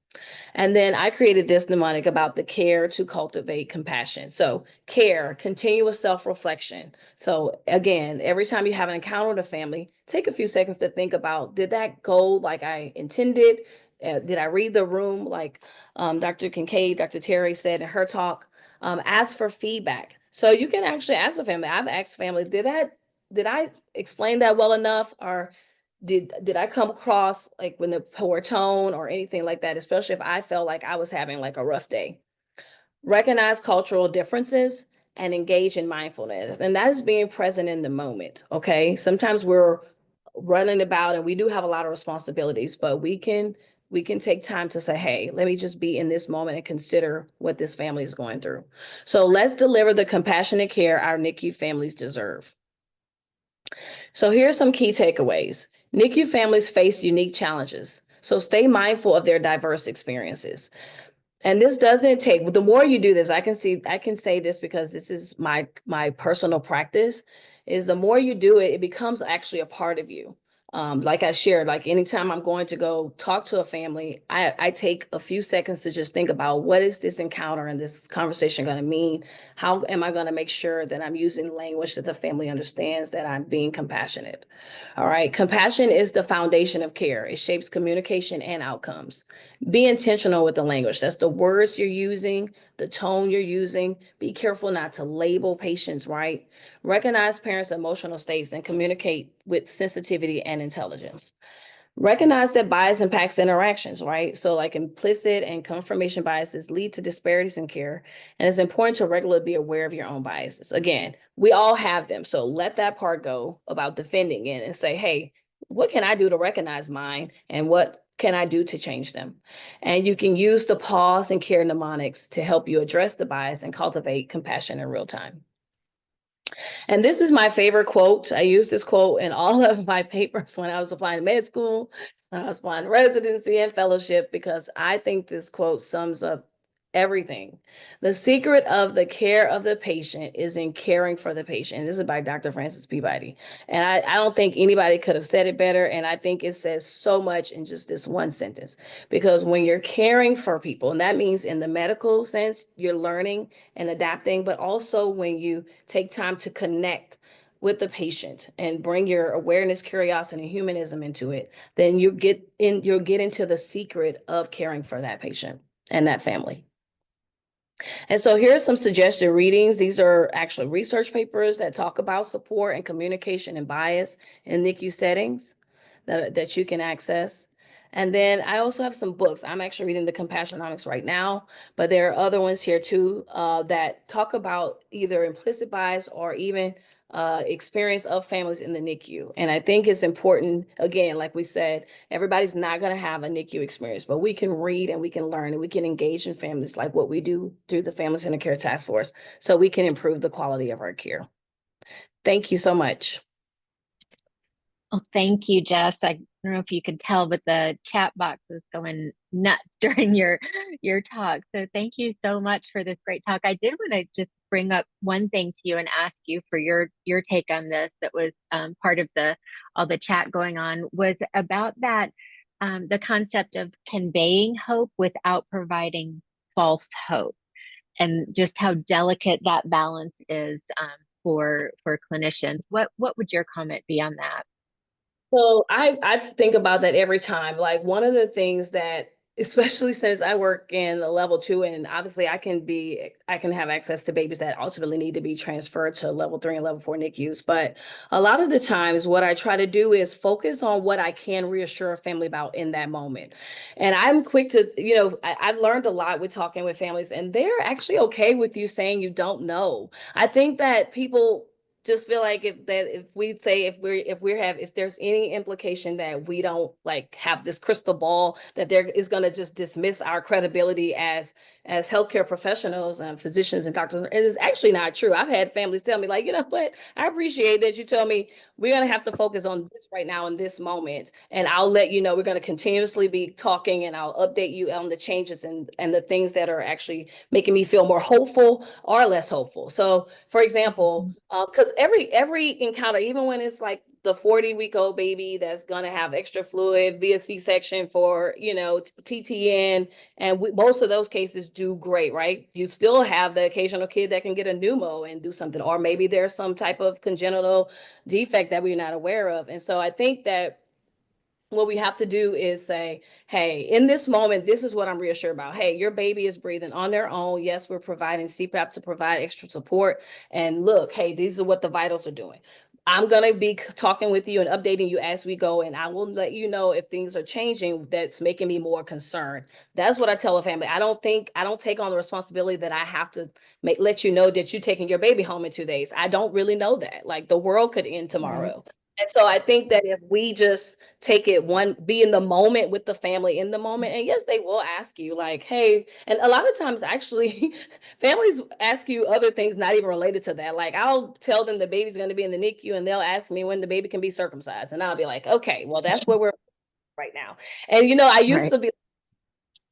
And then I created this mnemonic about the care to cultivate compassion. So care, continuous self-reflection. So again, every time you have an encounter with a family, take a few seconds to think about, did that go like I intended? Did I read the room like Dr. Kincaid, Dr. Terry said in her talk? Ask for feedback. So you can actually ask a family. I've asked families, did I explain that well enough? Or did I come across like with a poor tone or anything like that, especially if I felt like I was having like a rough day? Recognize cultural differences and engage in mindfulness. And that is being present in the moment. Okay. Sometimes we're running about and we do have a lot of responsibilities, but we can take time to say, hey, let me just be in this moment and consider what this family is going through. So let's deliver the compassionate care our NICU families deserve. So here's some key takeaways. NICU families face unique challenges, so stay mindful of their diverse experiences. And this doesn't take, the more you do this, I can say this because this is my personal practice, is the more you do it, it becomes actually a part of you. Like I shared, like anytime I'm going to go talk to a family, I take a few seconds to just think about, what is this encounter and this conversation going to mean? How am I going to make sure that I'm using language that the family understands, that I'm being compassionate? All right. Compassion is the foundation of care. It shapes communication and outcomes. Be intentional with the language. That's the words you're using, the tone you're using. Be careful not to label patients, right? Recognize parents' emotional states and communicate with sensitivity and intelligence. Recognize that bias impacts interactions, right? So like implicit and confirmation biases lead to disparities in care. And it's important to regularly be aware of your own biases. Again, we all have them. So let that part go about defending it and say, hey, what can I do to recognize mine? And what can I do to change them? And you can use the pause and care mnemonics to help you address the bias and cultivate compassion in real time. And this is my favorite quote. I use this quote in all of my papers when I was applying to med school, when I was applying to residency and fellowship, because I think this quote sums up everything. The secret of the care of the patient is in caring for the patient. This is by Dr. Francis Peabody. And I don't think anybody could have said it better. And I think it says so much in just this one sentence, because when you're caring for people, and that means in the medical sense, you're learning and adapting, but also when you take time to connect with the patient and bring your awareness, curiosity, and humanism into it, then you'll get into the secret of caring for that patient and that family. And so here are some suggested readings. These are actually research papers that talk about support and communication and bias in NICU settings. that you can access. And then I also have some books. I'm actually reading the Compassionomics right now, but there are other ones here too that talk about either implicit bias or even experience of families in the NICU. And I think it's important, again, like we said, everybody's not going to have a NICU experience, but we can read and we can learn and we can engage in families like what we do through the Family Centered Care Task Force so we can improve the quality of our care. Thank you so much. Oh, thank you, Jess. I don't know if you could tell, but the chat box is going nuts during your talk. So thank you so much for this great talk. I did want to just bring up one thing to you and ask you for your take on this. That was part of all the chat going on was about that the concept of conveying hope without providing false hope, and just how delicate that balance is for clinicians. What would your comment be on that? So I think about that every time. Like one of the things that, especially since I work in the level 2, and obviously I can have access to babies that ultimately need to be transferred to level 3 and level 4 NICUs. But a lot of the times what I try to do is focus on what I can reassure a family about in that moment. And I'm quick to, I've learned a lot with talking with families, and they're actually okay with you saying you don't know. I think that people just feel like if there's any implication that we don't like have this crystal ball, that there is going to just dismiss our credibility as healthcare professionals and physicians and doctors. It is actually not true. I've had families tell me, like, you know what, I appreciate that you tell me we're going to have to focus on this right now in this moment, and I'll let you know we're going to continuously be talking, and I'll update you on the changes and the things that are actually making me feel more hopeful or less hopeful. So for example, because every encounter, even when it's like the 40-week-old baby that's going to have extra fluid via C-section for, TTN, and most of those cases do great, right? You still have the occasional kid that can get a pneumo and do something, or maybe there's some type of congenital defect that we're not aware of. And so I think that what we have to do is say, hey, in this moment, this is what I'm reassured about. Hey, your baby is breathing on their own. Yes, we're providing CPAP to provide extra support. And look, hey, these are what the vitals are doing. I'm going to be talking with you and updating you as we go, and I will let you know if things are changing that's making me more concerned. That's what I tell a family. I don't take on the responsibility that I have to let you know that you're taking your baby home in 2 days. I don't really know that. Like the world could end tomorrow. Right. And so I think that if we just take it be in the moment with the family in the moment, and yes, they will ask you like, hey, and a lot of times actually families ask you other things not even related to that. Like I'll tell them the baby's going to be in the NICU and they'll ask me when the baby can be circumcised. And I'll be like, okay, well, that's where we're right now. And I used Right. to be,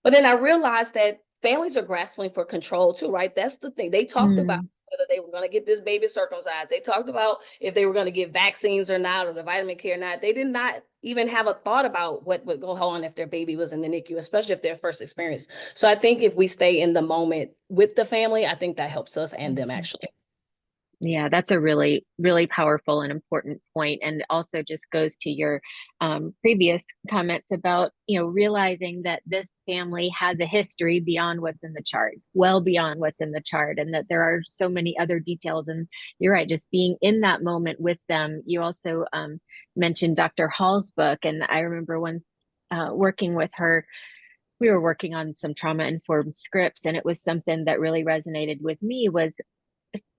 but then I realized that families are grasping for control too, right? That's the thing. They talked about whether they were going to get this baby circumcised. They talked about if they were going to get vaccines or not, or the vitamin care or not. They did not even have a thought about what would go on if their baby was in the NICU, especially if their first experience. So I think if we stay in the moment with the family, I think that helps us and them actually. Yeah, that's a really, really powerful and important point, and also just goes to your previous comments about, realizing that this family has a history beyond what's in the chart, well beyond what's in the chart, and that there are so many other details. And you're right, just being in that moment with them. You also mentioned Dr. Hall's book, and I remember when working with her, we were working on some trauma-informed scripts, and it was something that really resonated with me was,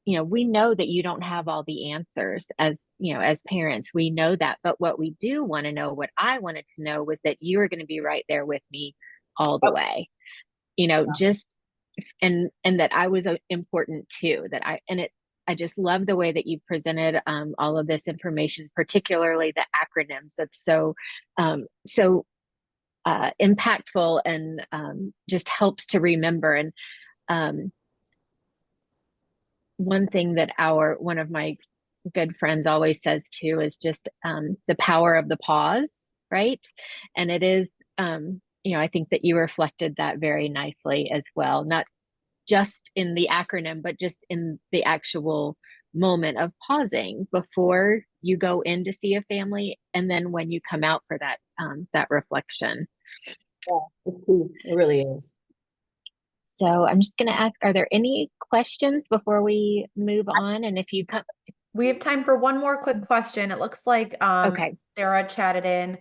we know that you don't have all the answers as parents. We know that. But what we do want to know, what I wanted to know was that you are going to be right there with me all the way, just, and that I was important too, I just love the way that you presented all of this information, particularly the acronyms. That's so impactful and just helps to remember. And one thing that one of my good friends always says too is just the power of the pause, right? And it is, I think that you reflected that very nicely as well, not just in the acronym, but just in the actual moment of pausing before you go in to see a family, and then when you come out for that reflection. Yeah, it really is. So I'm just going to ask, are there any questions before we move on? And if you come, We have time for one more quick question. It looks like Okay. Sarah chatted in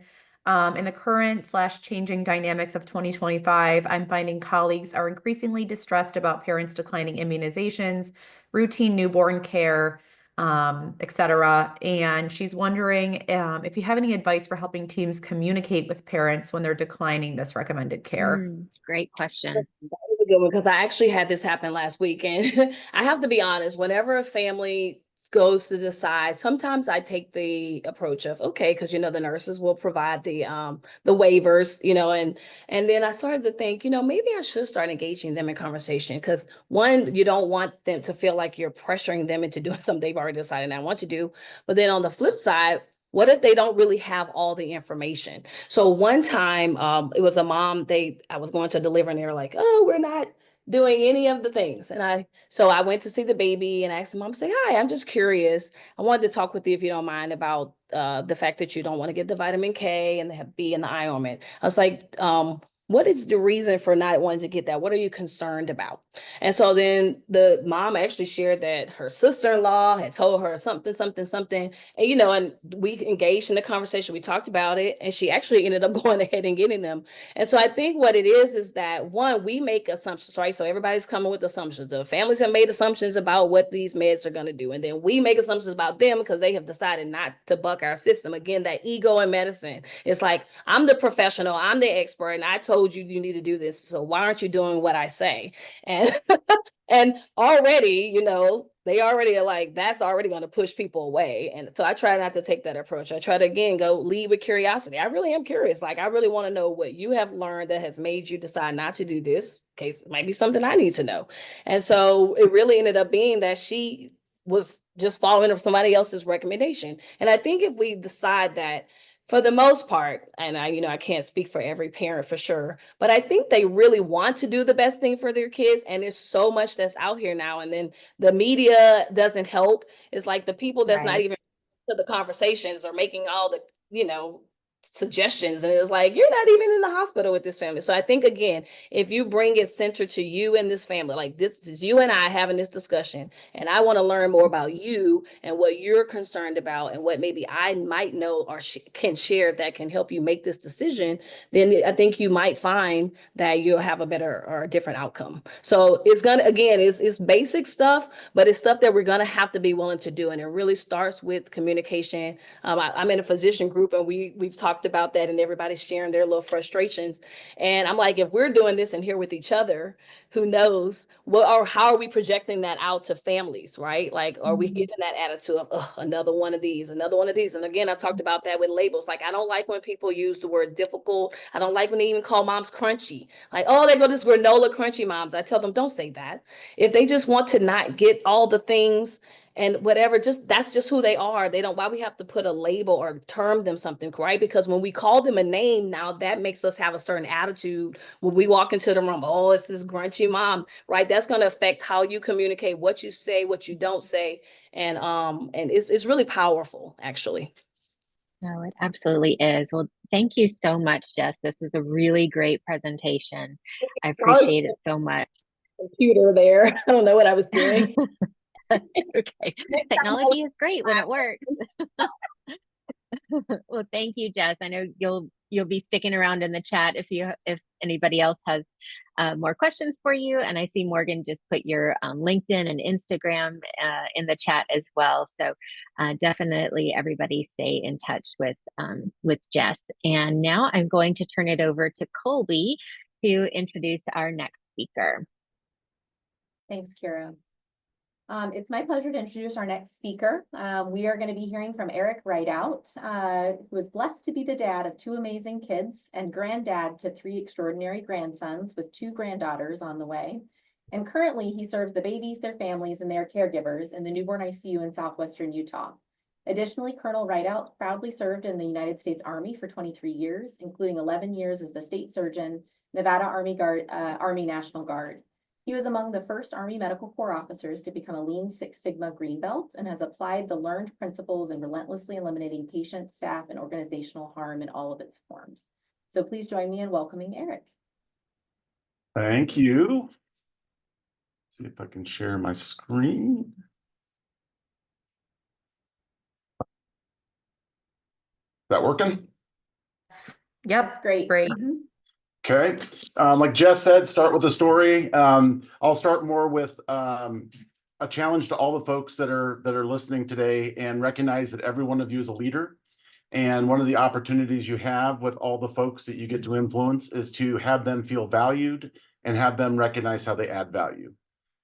the current/changing dynamics of 2025, I'm finding colleagues are increasingly distressed about parents declining immunizations, routine newborn care, etc. And she's wondering if you have any advice for helping teams communicate with parents when they're declining this recommended care. Great question. That was a good one because I actually had this happen last week. And I have to be honest, whenever a family goes to decide, sometimes I take the approach of, okay, because the nurses will provide the waivers, and then I started to think, maybe I should start engaging them in conversation because one, you don't want them to feel like you're pressuring them into doing something they've already decided I want to do. But then on the flip side, what if they don't really have all the information? So one time, it was a mom, I was going to deliver and they were like, oh, we're not doing any of the things. So I went to see the baby and I asked the mom, say, hi, I'm just curious. I wanted to talk with you, if you don't mind, about the fact that you don't want to get the vitamin K and the B and the I ointment. I was like, what is the reason for not wanting to get that? What are you concerned about? And so then the mom actually shared that her sister-in-law had told her something, something, something. And, and we engaged in the conversation. We talked about it. And she actually ended up going ahead and getting them. And so I think what it is that one, we make assumptions, right? So everybody's coming with assumptions. The families have made assumptions about what these meds are going to do. And then we make assumptions about them because they have decided not to buck our system. Again, that ego in medicine. It's like, I'm the professional, I'm the expert, and I told you need to do this. So why aren't you doing what I say? And and already, they already are like, that's already going to push people away. And so I try not to take that approach. I try to, again, go lead with curiosity. I really am curious. Like, I really want to know what you have learned that has made you decide not to do this. Case it might be something I need to know. And so it really ended up being that she was just following somebody else's recommendation. And I think if we decide that, for the most part, and I can't speak for every parent for sure, but I think they really want to do the best thing for their kids. And there's so much that's out here now. And then the media doesn't help. It's like the people that's not Right. even to the conversations are making all the, suggestions. And it's like, you're not even in the hospital with this family. So I think, again, if you bring it centered to you and this family, like this is you and I having this discussion, and I want to learn more about you and what you're concerned about and what maybe I might know or can share that can help you make this decision, then I think you might find that you'll have a better or a different outcome. So it's gonna, again, it's basic stuff, but it's stuff that we're gonna have to be willing to do. And it really starts with communication. I'm in a physician group and we've talked about that and everybody's sharing their little frustrations. And I'm like, if we're doing this in here with each other, who knows what, or how are we projecting that out to families, right? Like, are we giving that attitude of another one of these, another one of these? And again, I talked about that with labels. Like, I don't like when people use the word difficult. I don't like when they even call moms crunchy. Like, oh, they go this granola crunchy moms. I tell them, don't say that. If they just want to not get all the things and whatever, just that's just who they are. They don't, why we have to put a label or term them something, right? Because when we call them a name, now that makes us have a certain attitude when we walk into the room. Oh, it's this grunchy mom, right? That's going to affect how you communicate, what you say, what you don't say. And it's really powerful, actually. No, it absolutely is. Well, thank you so much, Jess. This was a really great presentation. I appreciate it so much. Computer there. I don't know what I was doing. Okay. Technology is great when it works. Well, thank you, Jess. I know you'll be sticking around in the chat if anybody else has more questions for you. And I see Morgan just put your LinkedIn and Instagram in the chat as well. So definitely everybody stay in touch with Jess. And now I'm going to turn it over to Colby to introduce our next speaker. Thanks, Kira. It's my pleasure to introduce our next speaker. We are going to be hearing from Erick Ridout, who is blessed to be the dad of 2 amazing kids and granddad to 3 extraordinary grandsons with 2 granddaughters on the way. And currently he serves the babies, their families, and their caregivers in the newborn ICU in southwestern Utah. Additionally, Colonel Ridout proudly served in the United States Army for 23 years, including 11 years as the state surgeon, Nevada Army National Guard. He was among the first Army Medical Corps officers to become a Lean Six Sigma Green Belt and has applied the learned principles in relentlessly eliminating patient, staff, and organizational harm in all of its forms. So please join me in welcoming Erick. Thank you. See if I can share my screen. that working? Yep. That's great. Great. Mhm. Okay. Like Jess said, start with a story. I'll start more with a challenge to all the folks that are listening today, and recognize that every one of you is a leader. And one of the opportunities you have with all the folks that you get to influence is to have them feel valued and have them recognize how they add value.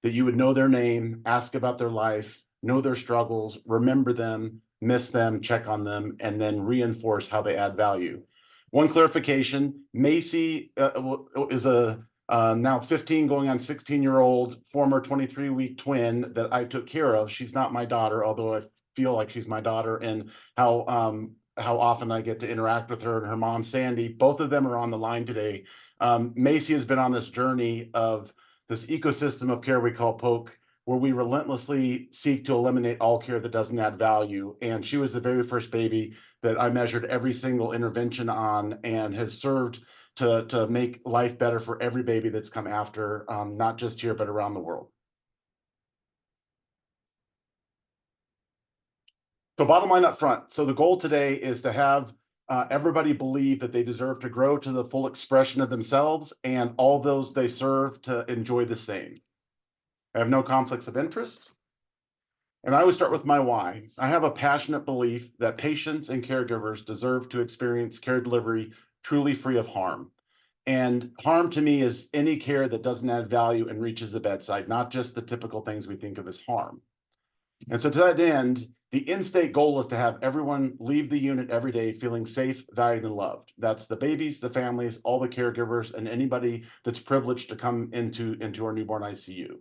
That you would know their name, ask about their life, know their struggles, remember them, miss them, check on them, and then reinforce how they add value. One clarification, Macy is a now 15 going on 16-year-old former 23-week twin that I took care of. She's not my daughter, although I feel like she's my daughter, and how often I get to interact with her and her mom, Sandy. Both of them are on the line today. Macy has been on this journey of this ecosystem of care we call POKE, where we relentlessly seek to eliminate all care that doesn't add value. And she was the very first baby that I measured every single intervention on, and has served to make life better for every baby that's come after, not just here, but around the world. So bottom line up front. So the goal today is to have everybody believe that they deserve to grow to the full expression of themselves, and all those they serve to enjoy the same. I have no conflicts of interest. And I always start with my why. I have a passionate belief that patients and caregivers deserve to experience care delivery truly free of harm. And harm to me is any care that doesn't add value and reaches the bedside, not just the typical things we think of as harm. And so to that end, the in-state goal is to have everyone leave the unit every day feeling safe, valued, and loved. That's the babies, the families, all the caregivers, and anybody that's privileged to come into our newborn ICU.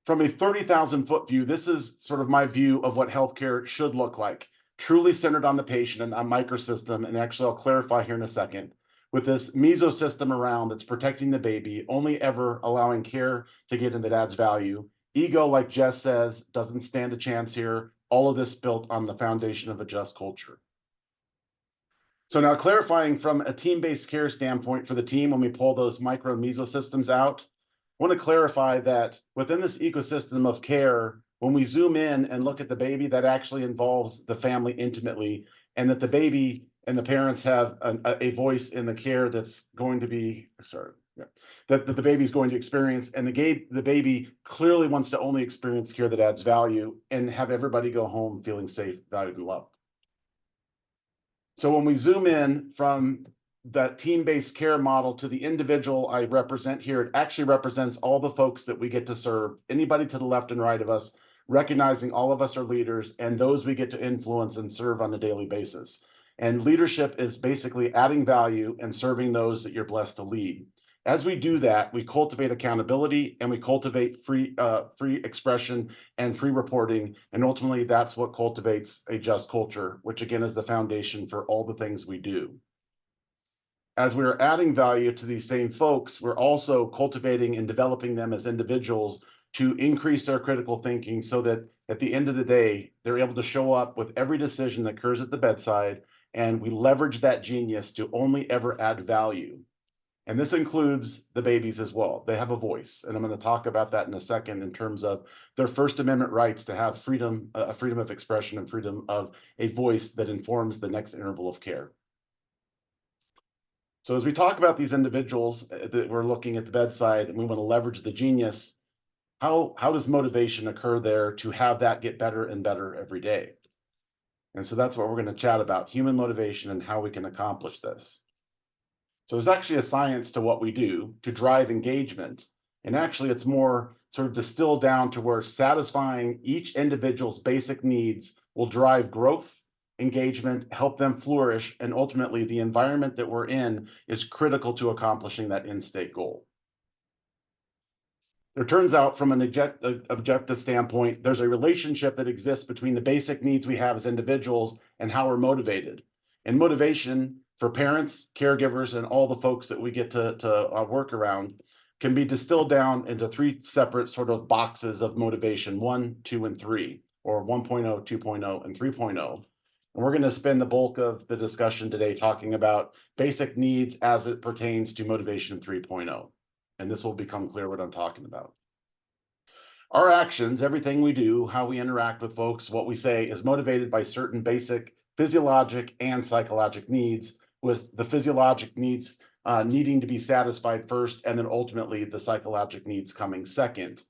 From a 30,000-foot view, this is sort of my view of what healthcare should look like, truly centered on the patient and a microsystem. And actually, I'll clarify here in a second, with this mesosystem around that's protecting the baby, only ever allowing care to get in that adds value. Ego, like Jess says, doesn't stand a chance here. All of this built on the foundation of a just culture. So now clarifying from a team-based care standpoint for the team, when we pull those micro mesosystems out, I want to clarify that within this ecosystem of care, when we zoom in and look at the baby, that actually involves the family intimately, and that the baby and the parents have a voice in the care that's going to be, that the baby's going to experience. And the baby clearly wants to only experience care that adds value and have everybody go home feeling safe, valued, and loved. So when we zoom in from that team-based care model to the individual I represent here, it actually represents all the folks that we get to serve, anybody to the left and right of us, recognizing all of us are leaders and those we get to influence and serve on a daily basis. And leadership is basically adding value and serving those that you're blessed to lead. As we do that, we cultivate accountability and we cultivate free expression and free reporting. And ultimately, that's what cultivates a just culture, which again is the foundation for all the things we do. As we're adding value to these same folks, we're also cultivating and developing them as individuals to increase their critical thinking so that at the end of the day, they're able to show up with every decision that occurs at the bedside, and we leverage that genius to only ever add value. And this includes the babies as well. They have a voice, and I'm going to talk about that in a second in terms of their First Amendment rights to have freedom, freedom of expression and freedom of a voice that informs the next interval of care. So as we talk about these individuals that we're looking at the bedside and we want to leverage the genius, how does motivation occur there to have that get better and better every day? And so that's what we're going to chat about, human motivation and how we can accomplish this. So there's actually a science to what we do to drive engagement. And actually, it's more sort of distilled down to where satisfying each individual's basic needs will drive growth, engagement, help them flourish, and ultimately the environment that we're in is critical to accomplishing that end state goal. It turns out from an objective standpoint, there's a relationship that exists between the basic needs we have as individuals and how we're motivated. And motivation for parents, caregivers, and all the folks that we get to work around can be distilled down into three separate sort of boxes of motivation, 1, 2, and 3, or 1.0, 2.0, and 3.0. And we're going to spend the bulk of the discussion today talking about basic needs as it pertains to motivation 3.0. And this will become clear what I'm talking about. Our actions, everything we do, how we interact with folks, what we say is motivated by certain basic physiologic and psychologic needs, with the physiologic needs needing to be satisfied first, and then ultimately the psychologic needs coming second.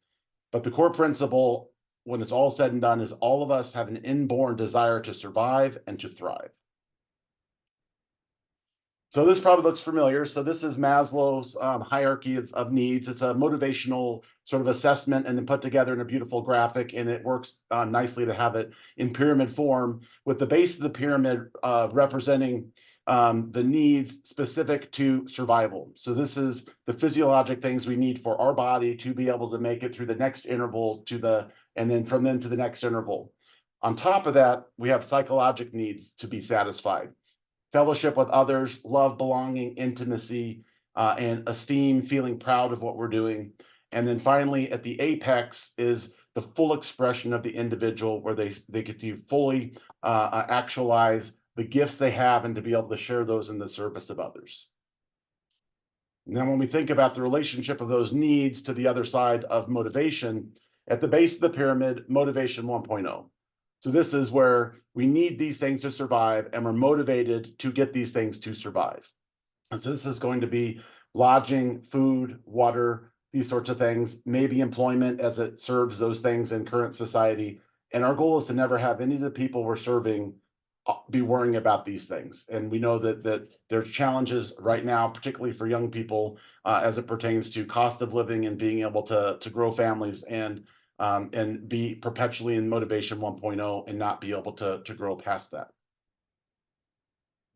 But the core principle, when it's all said and done, is all of us have an inborn desire to survive and to thrive. So this probably looks familiar. So this is Maslow's hierarchy of needs. It's a motivational sort of assessment and then put together in a beautiful graphic, and it works nicely to have it in pyramid form, with the base of the pyramid representing the needs specific to survival. So this is the physiologic things we need for our body to be able to make it through the next interval and then from then to the next interval. On top of that, we have psychologic needs to be satisfied. Fellowship with others, love, belonging, intimacy, and esteem, feeling proud of what we're doing. And then finally, at the apex is the full expression of the individual, where they get to fully actualize the gifts they have and to be able to share those in the service of others. Now, when we think about the relationship of those needs to the other side of motivation, at the base of the pyramid, motivation 1.0. So this is where we need these things to survive, and we're motivated to get these things to survive. And so this is going to be lodging, food, water, these sorts of things, maybe employment as it serves those things in current society. And our goal is to never have any of the people we're serving be worrying about these things. And we know that there's challenges right now, particularly for young people, as it pertains to cost of living and being able to grow families and be perpetually in motivation 1.0 and not be able to grow past that.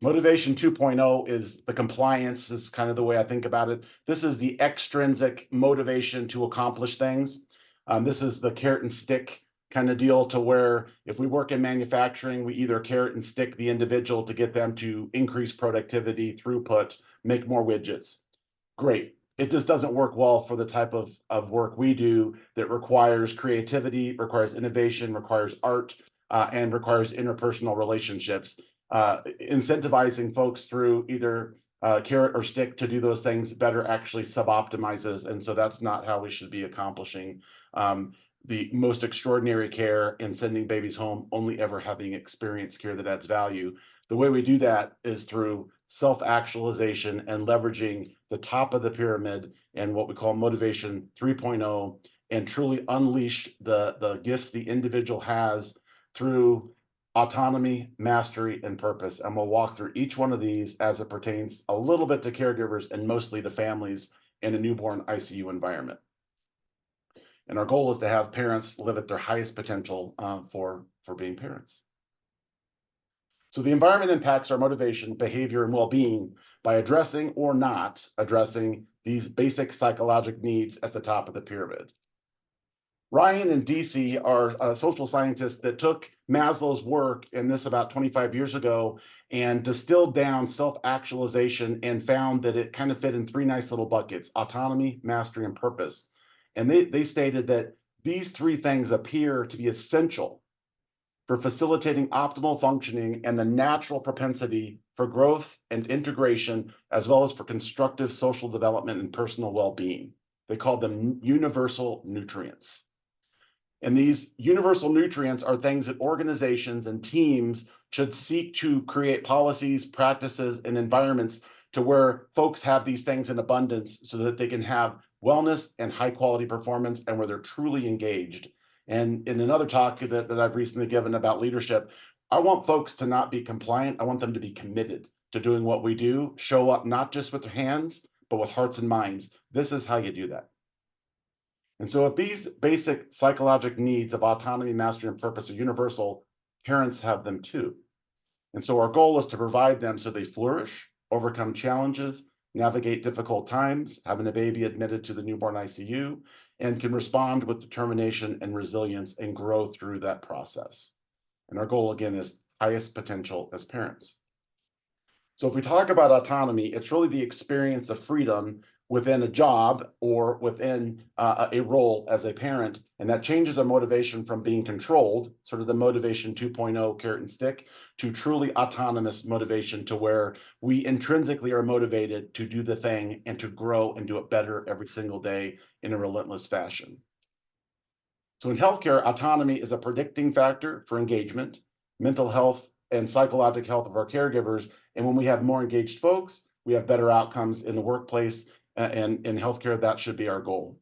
Motivation 2.0 is the compliance, is kind of the way I think about it. This is the extrinsic motivation to accomplish things. This is the carrot and stick kind of deal, to where if we work in manufacturing, we either carrot and stick the individual to get them to increase productivity, throughput, make more widgets. Great. It just doesn't work well for the type of work we do that requires creativity, requires innovation, requires art, and requires interpersonal relationships. Incentivizing folks through either carrot or stick to do those things better actually sub-optimizes, and so that's not how we should be accomplishing the most extraordinary care and sending babies home only ever having experienced care that adds value. The way we do that is through self-actualization and leveraging the top of the pyramid and what we call motivation 3.0, and truly unleash the gifts the individual has through autonomy, mastery, and purpose. And we'll walk through each one of these as it pertains a little bit to caregivers and mostly to families in a newborn ICU environment. And our goal is to have parents live at their highest potential for being parents. So the environment impacts our motivation, behavior, and well-being by addressing or not addressing these basic psychological needs at the top of the pyramid. Ryan and DC are social scientists that took Maslow's work in this about 25 years ago and distilled down self-actualization and found that it kind of fit in three nice little buckets: autonomy, mastery, and purpose. And they stated that these three things appear to be essential for facilitating optimal functioning and the natural propensity for growth and integration, as well as for constructive social development and personal well-being. They called them universal nutrients. And these universal nutrients are things that organizations and teams should seek to create policies, practices, and environments to where folks have these things in abundance so that they can have wellness and high quality performance, and where they're truly engaged. And in another talk that I've recently given about leadership, I want folks to not be compliant. I want them to be committed to doing what we do, show up not just with their hands, but with hearts and minds. This is how you do that. And so if these basic psychological needs of autonomy, mastery, and purpose are universal, parents have them too. And so our goal is to provide them so they flourish, overcome challenges, navigate difficult times, having a baby admitted to the newborn ICU, and can respond with determination and resilience and grow through that process. And our goal, again, is highest potential as parents. So if we talk about autonomy, it's really the experience of freedom within a job or within a role as a parent. And that changes our motivation from being controlled, sort of the motivation 2.0 carrot and stick, to truly autonomous motivation, to where we intrinsically are motivated to do the thing and to grow and do it better every single day in a relentless fashion. So in healthcare, autonomy is a predicting factor for engagement, mental health, and psychological health of our caregivers. And when we have more engaged folks, we have better outcomes in the workplace and in healthcare. That should be our goal.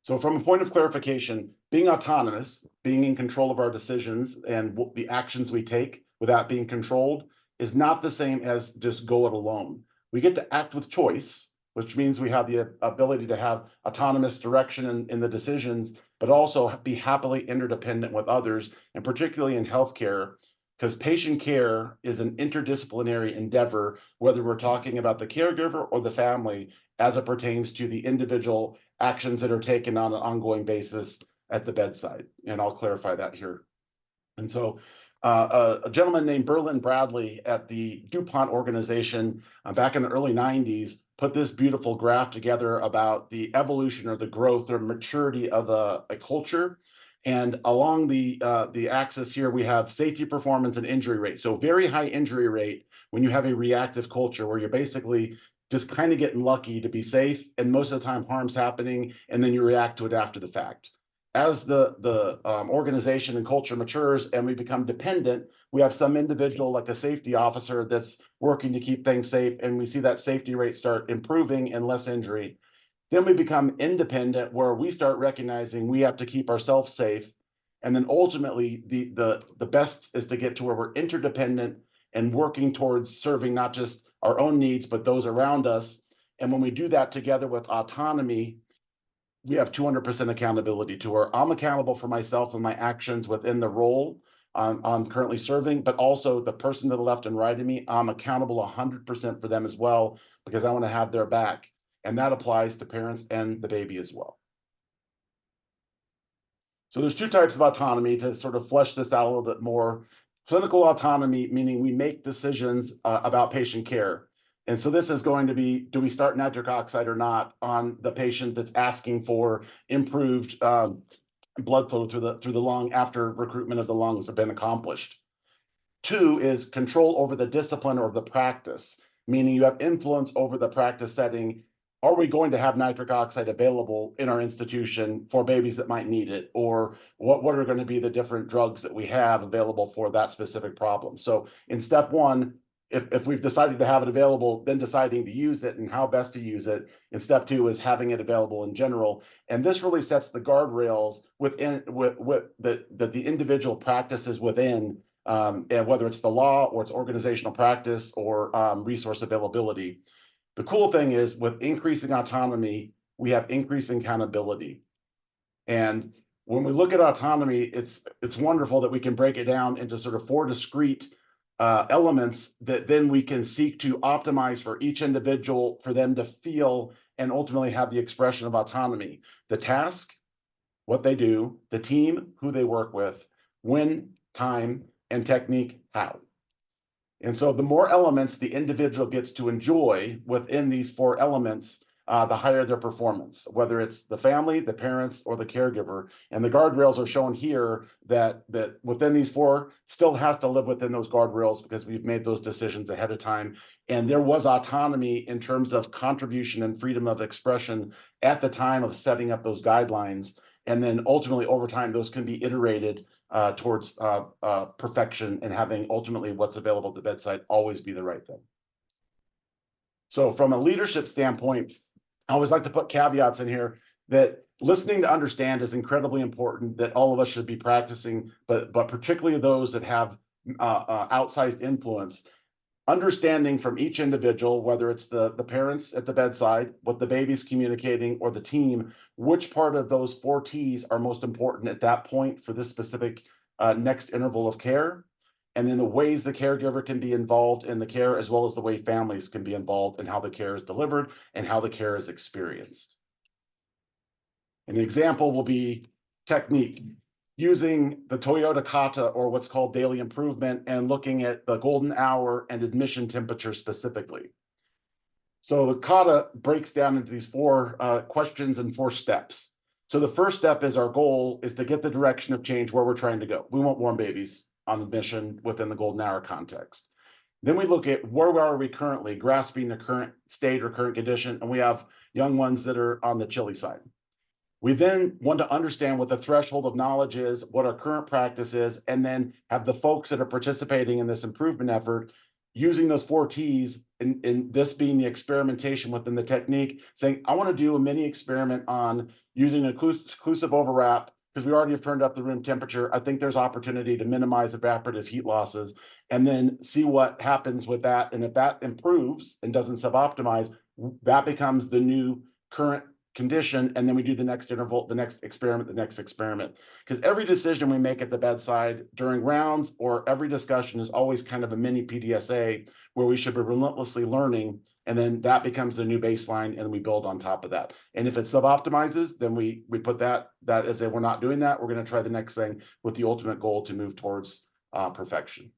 So from a point of clarification, being autonomous, being in control of our decisions and the actions we take without being controlled is not the same as just go it alone. We get to act with choice, which means we have the ability to have autonomous direction in the decisions, but also be happily interdependent with others, and particularly in healthcare, because patient care is an interdisciplinary endeavor, whether we're talking about the caregiver or the family, as it pertains to the individual actions that are taken on an ongoing basis at the bedside. And I'll clarify that here. And so a gentleman named Berlin Bradley at the DuPont organization back in the early 90s put this beautiful graph together about the evolution or the growth or maturity of a culture. And along the axis here, we have safety, performance, and injury rate. So very high injury rate when you have a reactive culture where you're basically just kind of getting lucky to be safe, and most of the time harm's happening, and then you react to it after the fact. As the organization and culture matures and we become dependent, we have some individual like a safety officer that's working to keep things safe, and we see that safety rate start improving and less injury. Then we become independent, where we start recognizing we have to keep ourselves safe. And then ultimately, the best is to get to where we're interdependent and working towards serving not just our own needs, but those around us. And when we do that together with autonomy, we have 200% accountability to where I'm accountable for myself and my actions within the role I'm currently serving, but also the person to the left and right of me, I'm accountable 100% for them as well, because I want to have their back. And that applies to parents and the baby as well. So there's two types of autonomy to sort of flesh this out a little bit more. Clinical autonomy, meaning we make decisions about patient care. And so this is going to be, do we start nitric oxide or not on the patient that's asking for improved blood flow through the lung after recruitment of the lungs have been accomplished. Two is control over the discipline or the practice, meaning you have influence over the practice setting. Are we going to have nitric oxide available in our institution for babies that might need it? Or what are going to be the different drugs that we have available for that specific problem? So in step one, if we've decided to have it available, then deciding to use it and how best to use it. And step two is having it available in general. And this really sets the guardrails within that the individual practices within, and whether it's the law or it's organizational practice or resource availability. The cool thing is with increasing autonomy, we have increasing accountability. And when we look at autonomy, it's wonderful that we can break it down into sort of 4 discrete elements that then we can seek to optimize for each individual, for them to feel and ultimately have the expression of autonomy. The task, what they do, the team, who they work with, when, time, and technique, how. And so the more elements the individual gets to enjoy within these 4 elements, the higher their performance, whether it's the family, the parents, or the caregiver. And the guardrails are shown here that within these 4 still has to live within those guardrails because we've made those decisions ahead of time. And there was autonomy in terms of contribution and freedom of expression at the time of setting up those guidelines. And then ultimately over time, those can be iterated towards perfection and having ultimately what's available at the bedside always be the right thing. So from a leadership standpoint, I always like to put caveats in here that listening to understand is incredibly important, that all of us should be practicing, but particularly those that have outsized influence. Understanding from each individual, whether it's the parents at the bedside, what the baby's communicating, or the team, which part of those 4 T's are most important at that point for this specific next interval of care. And then the ways the caregiver can be involved in the care, as well as the way families can be involved in how the care is delivered and how the care is experienced. An example will be technique. Using the Toyota Kata, or what's called daily improvement, and looking at the golden hour and admission temperature specifically. So the Kata breaks down into these 4 questions and 4 steps. So the first step is our goal is to get the direction of change where we're trying to go. We want warm babies on admission within the golden hour context. Then we look at where are we currently, grasping the current state or current condition, and we have young ones that are on the chilly side. We then want to understand what the threshold of knowledge is, what our current practice is, and then have the folks that are participating in this improvement effort using those 4 T's, in this being the experimentation within the technique, saying, I want to do a mini experiment on using an exclusive overwrap because we already have turned up the room temperature. I think there's opportunity to minimize evaporative heat losses, and then see what happens with that. And if that improves and doesn't suboptimize, that becomes the new current condition, and then we do the next interval, the next experiment. Because every decision we make at the bedside during rounds or every discussion is always kind of a mini PDSA where we should be relentlessly learning, and then that becomes the new baseline, and we build on top of that. And if it suboptimizes, then we put that as a, we're not doing that, we're going to try the next thing with the ultimate goal to move towards perfection.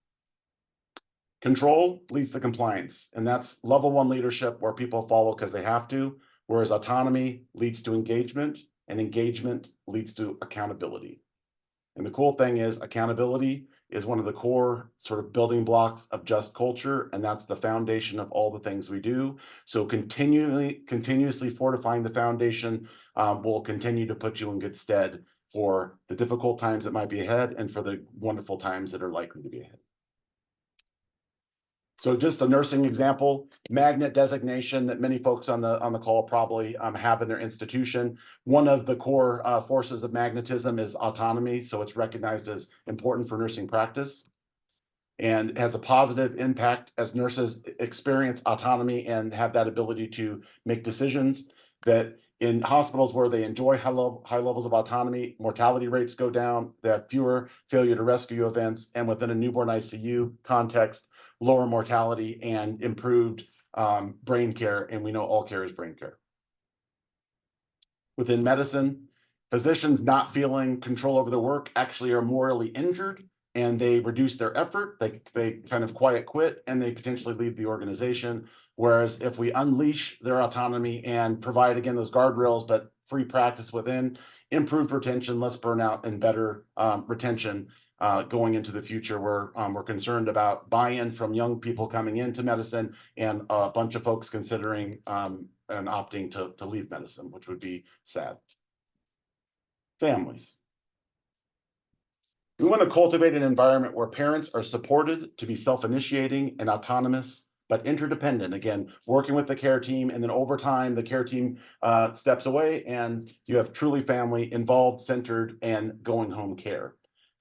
Control leads to compliance, and that's level 1 leadership where people follow because they have to. Whereas autonomy leads to engagement, and engagement leads to accountability. And the cool thing is accountability is one of the core sort of building blocks of just culture, and that's the foundation of all the things we do. So continuously fortifying the foundation will continue to put you in good stead for the difficult times that might be ahead and for the wonderful times that are likely to be ahead. So just a nursing example, magnet designation that many folks on the call probably have in their institution. One of the core forces of magnetism is autonomy, so it's recognized as important for nursing practice, and has a positive impact as nurses experience autonomy and have that ability to make decisions. That in hospitals where they enjoy high levels of autonomy, mortality rates go down, they have fewer failure to rescue events, and within a newborn ICU context, lower mortality and improved brain care, and we know all care is brain care. Within medicine, physicians not feeling control over their work actually are morally injured, and they reduce their effort, they kind of quiet quit, and they potentially leave the organization. Whereas if we unleash their autonomy and provide, again, those guardrails, but free practice within, improved retention, less burnout, and better retention, going into the future, where we're concerned about buy-in from young people coming into medicine and a bunch of folks considering and opting to leave medicine, which would be sad. Families. We want to cultivate an environment where parents are supported to be self-initiating and autonomous, but interdependent. Again, working with the care team, and then over time, the care team steps away, and you have truly family involved, centered, and going home care.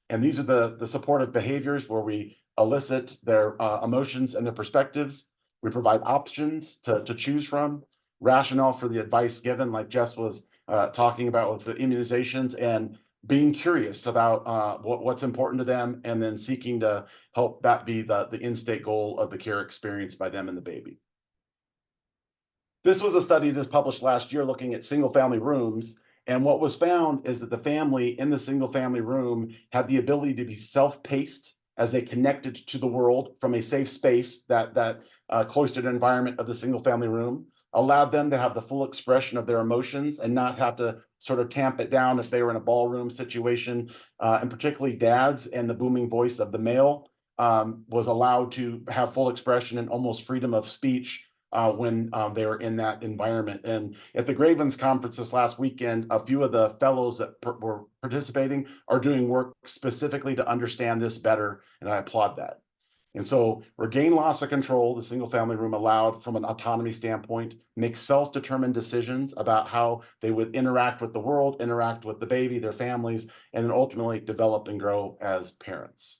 And these are the supportive behaviors where we elicit their emotions and their perspectives. We provide options to choose from, rationale for the advice given, like Jess was talking about with the immunizations, and being curious about what's important to them, and then seeking to help that be the in-state goal of the care experience by them and the baby. This was a study that's published last year looking at single-family rooms. And what was found is that the family in the single family room had the ability to be self-paced as they connected to the world from a safe space, that cloistered environment of the single family room, allowed them to have the full expression of their emotions and not have to sort of tamp it down if they were in a ballroom situation. And particularly dads, and the booming voice of the male was allowed to have full expression and almost freedom of speech when they were in that environment. And at the Graven's conference this last weekend, a few of the fellows that were participating are doing work specifically to understand this better, and I applaud that. And so regain loss of control, the single family room allowed from an autonomy standpoint, make self-determined decisions about how they would interact with the world, interact with the baby, their families, and then ultimately develop and grow as parents.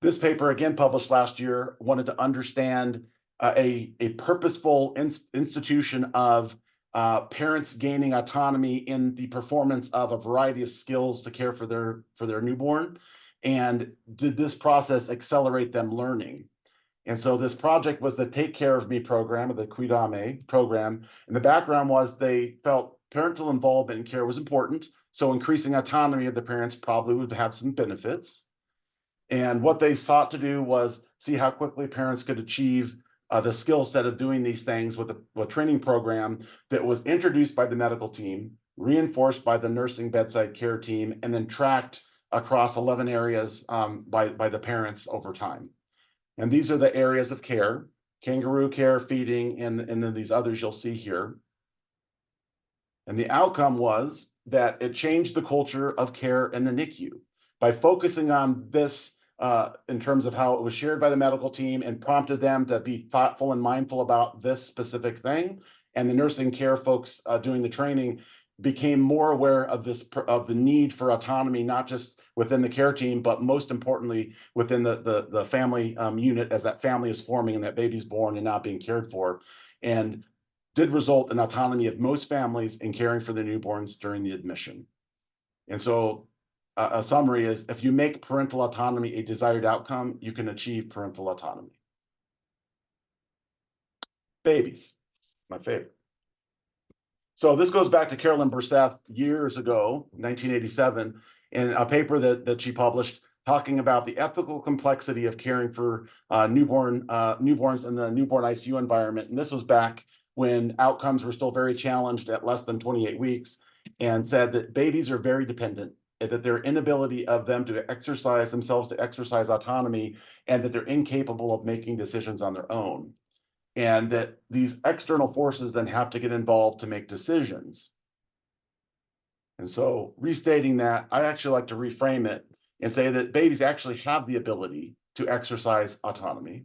This paper, again published last year, wanted to understand a purposeful institution of parents gaining autonomy in the performance of a variety of skills to care for their newborn, and did this process accelerate them learning? And so this project was the Take Care of Me program, or the Cuidame program, and the background was they felt parental involvement in care was important, so increasing autonomy of the parents probably would have some benefits. And what they sought to do was see how quickly parents could achieve the skill set of doing these things with a training program that was introduced by the medical team, reinforced by the nursing bedside care team, and then tracked across 11 areas by the parents over time. And these are the areas of care: kangaroo care, feeding, and then these others you'll see here. And the outcome was that it changed the culture of care in the NICU by focusing on this in terms of how it was shared by the medical team and prompted them to be thoughtful and mindful about this specific thing. And the nursing care folks doing the training became more aware of of the need for autonomy, not just within the care team, but most importantly within the family unit as that family is forming and that baby's born and not being cared for. And did result in autonomy of most families in caring for the newborns during the admission. And so a summary is, if you make parental autonomy a desired outcome, you can achieve parental autonomy. Babies, my favorite. So this goes back to Carolyn Berseth years ago, 1987, in a paper that she published talking about the ethical complexity of caring for newborns in the newborn ICU environment. And this was back when outcomes were still very challenged at less than 28 weeks, and said that babies are very dependent, and that their inability of them to exercise autonomy, and that they're incapable of making decisions on their own. And that these external forces then have to get involved to make decisions. And so restating that, I actually like to reframe it and say that babies actually have the ability to exercise autonomy,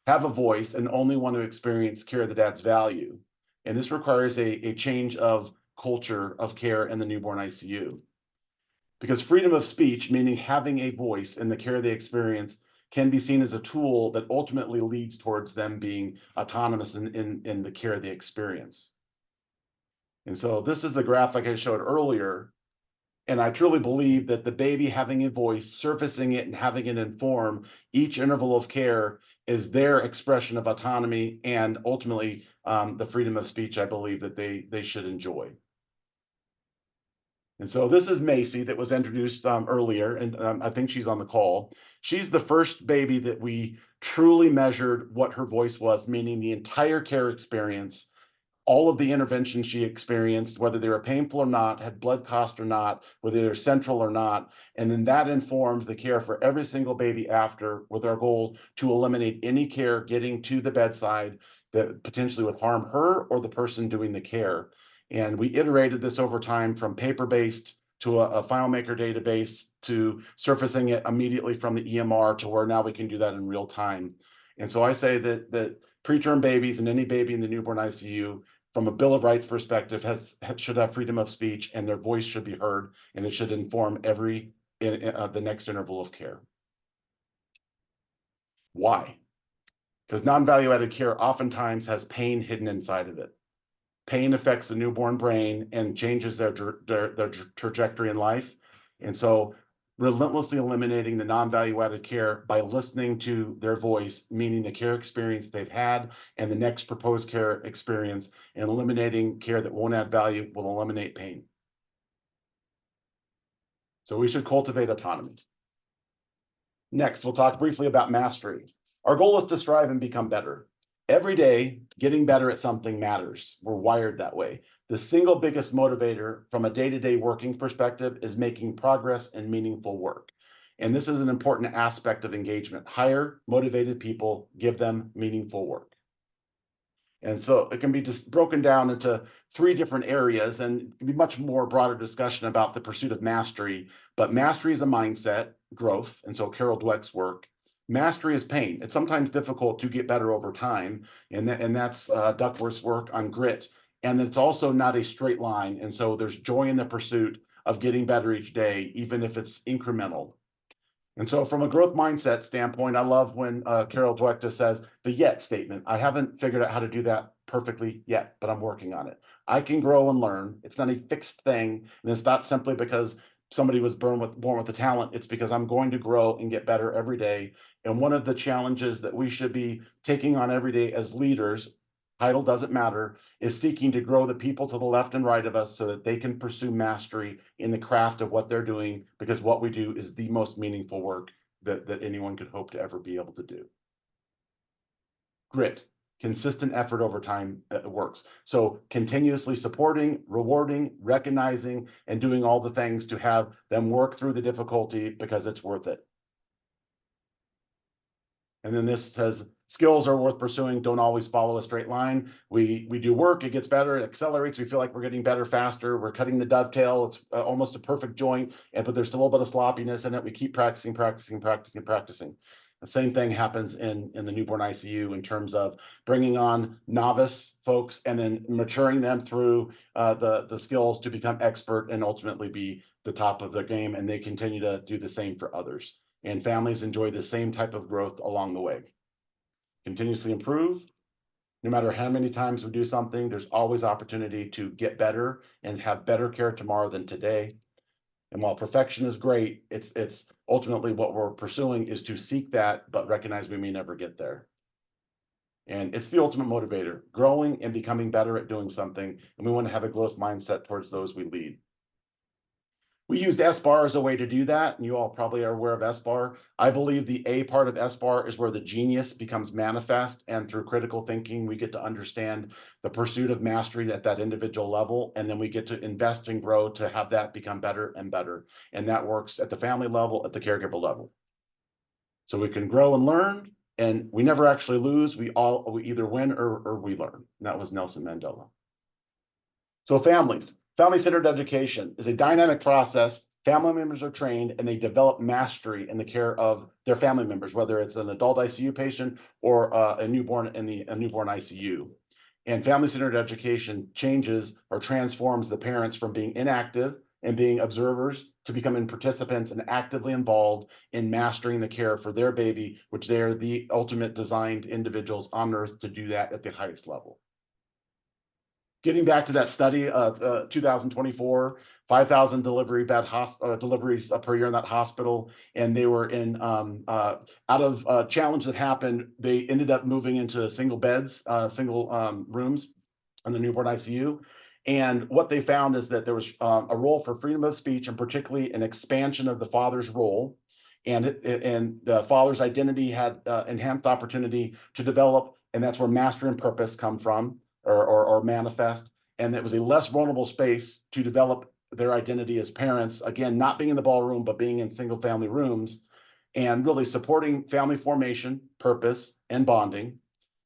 have a voice, and only want to experience care that adds value. And this requires a change of culture of care in the newborn ICU. Because freedom of speech, meaning having a voice in the care they experience, can be seen as a tool that ultimately leads towards them being autonomous in the care they experience. And so this is the graphic I showed earlier. And I truly believe that the baby having a voice, surfacing it and having it inform each interval of care is their expression of autonomy and ultimately the freedom of speech I believe that they should enjoy. And so this is Macy that was introduced earlier, and I think she's on the call. She's the first baby that we truly measured what her voice was, meaning the entire care experience, all of the interventions she experienced, whether they were painful or not, had blood cost or not, whether they're central or not. And then that informed the care for every single baby after, with our goal to eliminate any care getting to the bedside that potentially would harm her or the person doing the care. And we iterated this over time from paper-based to a FileMaker database to surfacing it immediately from the EMR to where now we can do that in real time. And so I say that preterm babies and any baby in the newborn ICU, from a Bill of Rights perspective, should have freedom of speech, and their voice should be heard, and it should inform the next interval of care. Why? Because non-value added care oftentimes has pain hidden inside of it. Pain affects the newborn brain and changes their trajectory in life. And so relentlessly eliminating the non-value added care by listening to their voice, meaning the care experience they've had and the next proposed care experience, and eliminating care that won't add value will eliminate pain. So we should cultivate autonomy. Next, we'll talk briefly about mastery. Our goal is to strive and become better. Every day, getting better at something matters. We're wired that way. The single biggest motivator from a day-to-day working perspective is making progress and meaningful work. And this is an important aspect of engagement. Hire motivated people, give them meaningful work. And so it can be just broken down into 3 different areas, and it can be much more broader discussion about the pursuit of mastery. But mastery is a mindset, growth, and so Carol Dweck's work. Mastery is pain. It's sometimes difficult to get better over time, and that's Duckworth's work on grit. And it's also not a straight line, and so there's joy in the pursuit of getting better each day, even if it's incremental. And so from a growth mindset standpoint, I love when Carol Dweck just says the yet statement. I haven't figured out how to do that perfectly yet, but I'm working on it. I can grow and learn. It's not a fixed thing. And it's not simply because somebody was born with the talent. It's because I'm going to grow and get better every day. And one of the challenges that we should be taking on every day as leaders, title doesn't matter, is seeking to grow the people to the left and right of us so that they can pursue mastery in the craft of what they're doing, because what we do is the most meaningful work that anyone could hope to ever be able to do. Grit, consistent effort over time works. So continuously supporting, rewarding, recognizing, and doing all the things to have them work through the difficulty because it's worth it. And then this says skills are worth pursuing don't always follow a straight line. We do work, it gets better, it accelerates, we feel like we're getting better faster, we're cutting the dovetail, it's almost a perfect joint, but there's still a little bit of sloppiness in it. We keep practicing. The same thing happens in the newborn ICU in terms of bringing on novice folks and then maturing them through the skills to become expert and ultimately be the top of their game, and they continue to do the same for others. And families enjoy the same type of growth along the way. Continuously improve. No matter how many times we do something, there's always opportunity to get better and have better care tomorrow than today. And while perfection is great, it's ultimately what we're pursuing is to seek that, but recognize we may never get there. And it's the ultimate motivator, growing and becoming better at doing something. And we want to have a growth mindset towards those we lead. We used SBAR as a way to do that, and you all probably are aware of SBAR. I believe the A part of SBAR is where the genius becomes manifest, and through critical thinking, we get to understand the pursuit of mastery at that individual level, and then we get to invest and grow to have that become better and better. And that works at the family level, at the caregiver level. So we can grow and learn, and we never actually lose. We either win or we learn. And that was Nelson Mandela. So family-centered education is a dynamic process. Family members are trained and they develop mastery in the care of their family members, whether it's an adult ICU patient or a newborn in a newborn ICU. And family-centered education changes or transforms the parents from being inactive and being observers to becoming participants and actively involved in mastering the care for their baby, which they are the ultimate designed individuals on earth to do that at the highest level. Getting back to that study of 2024, 5,000 deliveries per year in that hospital, and they were in out of a challenge that happened, they ended up moving into single beds, rooms in the newborn ICU. And what they found is that there was a role for freedom of speech, and particularly an expansion of the father's role. And the father's identity had enhanced opportunity to develop, and that's where mastery and purpose come from. Or manifest, and it was a less vulnerable space to develop their identity as parents, again, not being in the ballroom, but being in single family rooms, and really supporting family formation, purpose, and bonding,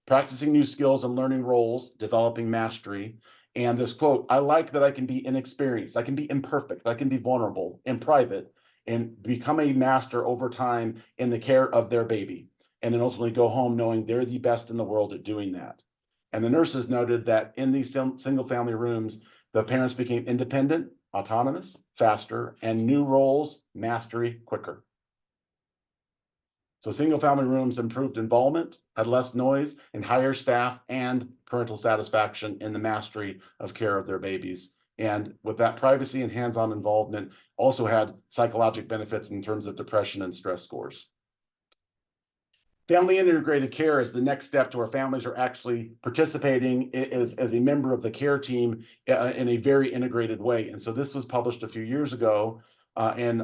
practicing new skills and learning roles, developing mastery. And this quote, I like that I can be inexperienced, I can be imperfect, I can be vulnerable in private, and become a master over time in the care of their baby, and then ultimately go home knowing they're the best in the world at doing that. And the nurses noted that in these single family rooms, the parents became independent, autonomous, faster, and new roles, mastery quicker. So single family rooms improved involvement, had less noise, and higher staff and parental satisfaction in the mastery of care of their babies. And with that privacy and hands-on involvement, also had psychological benefits in terms of depression and stress scores. Family integrated care is the next step to where families are actually participating as a member of the care team in a very integrated way. And so this was published a few years ago in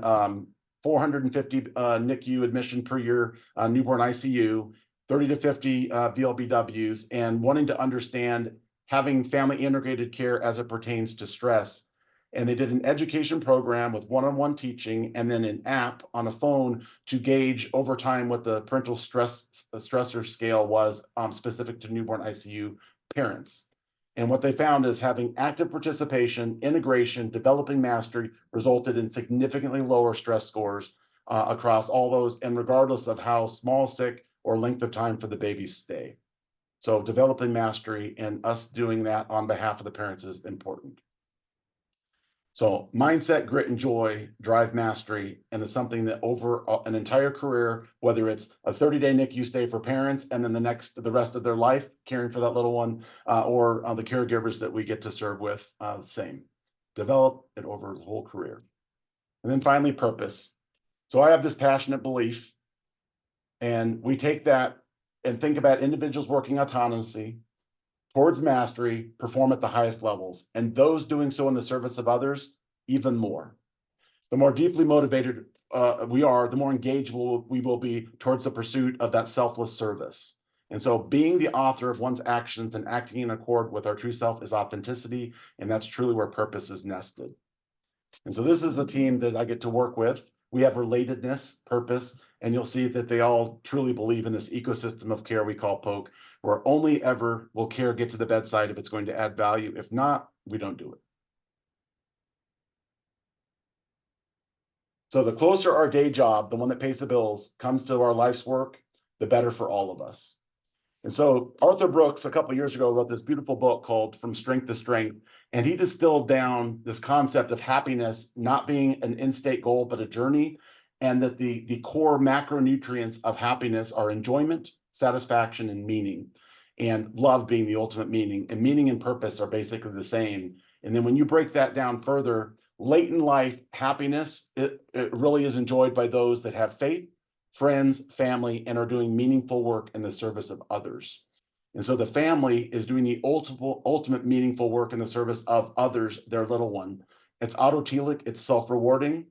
450 NICU admission per year, newborn ICU, 30 to 50 VLBWs, and wanting to understand having family integrated care as it pertains to stress. And they did an education program with one-on-one teaching and then an app on a phone to gauge over time what the parental stressor scale was specific to newborn ICU parents. And what they found is having active participation, integration, developing mastery resulted in significantly lower stress scores across all those, and regardless of how small, sick, or length of time for the baby's stay. So developing mastery and us doing that on behalf of the parents is important. So mindset, grit, and joy drive mastery, and it's something that over an entire career, whether it's a 30-day NICU stay for parents and then the rest of their life caring for that little one, or the caregivers that we get to serve with, same. Develop it over the whole career. And then finally, purpose. So I have this passionate belief, and we take that and think about individuals working autonomously towards mastery, perform at the highest levels, and those doing so in the service of others, even more. The more deeply motivated we are, the more engaged we will be towards the pursuit of that selfless service. And so being the author of one's actions and acting in accord with our true self is authenticity, and that's truly where purpose is nested. And so this is a team that I get to work with. We have relatedness, purpose, and you'll see that they all truly believe in this ecosystem of care we call POKE, where only ever will care get to the bedside if it's going to add value. If not, we don't do it. So the closer our day job, the one that pays the bills, comes to our life's work, the better for all of us. And so Arthur Brooks, a couple of years ago, wrote this beautiful book called From Strength to Strength. And he distilled down this concept of happiness not being an in-state goal, but a journey. And that the core macronutrients of happiness are enjoyment, satisfaction, and meaning. And love being the ultimate meaning. And meaning and purpose are basically the same. And then when you break that down further, late in life happiness, it really is enjoyed by those that have faith, friends, family, and are doing meaningful work in the service of others. And so the family is doing the ultimate meaningful work in the service of others, their little one. It's autotelic, it's self-rewarding.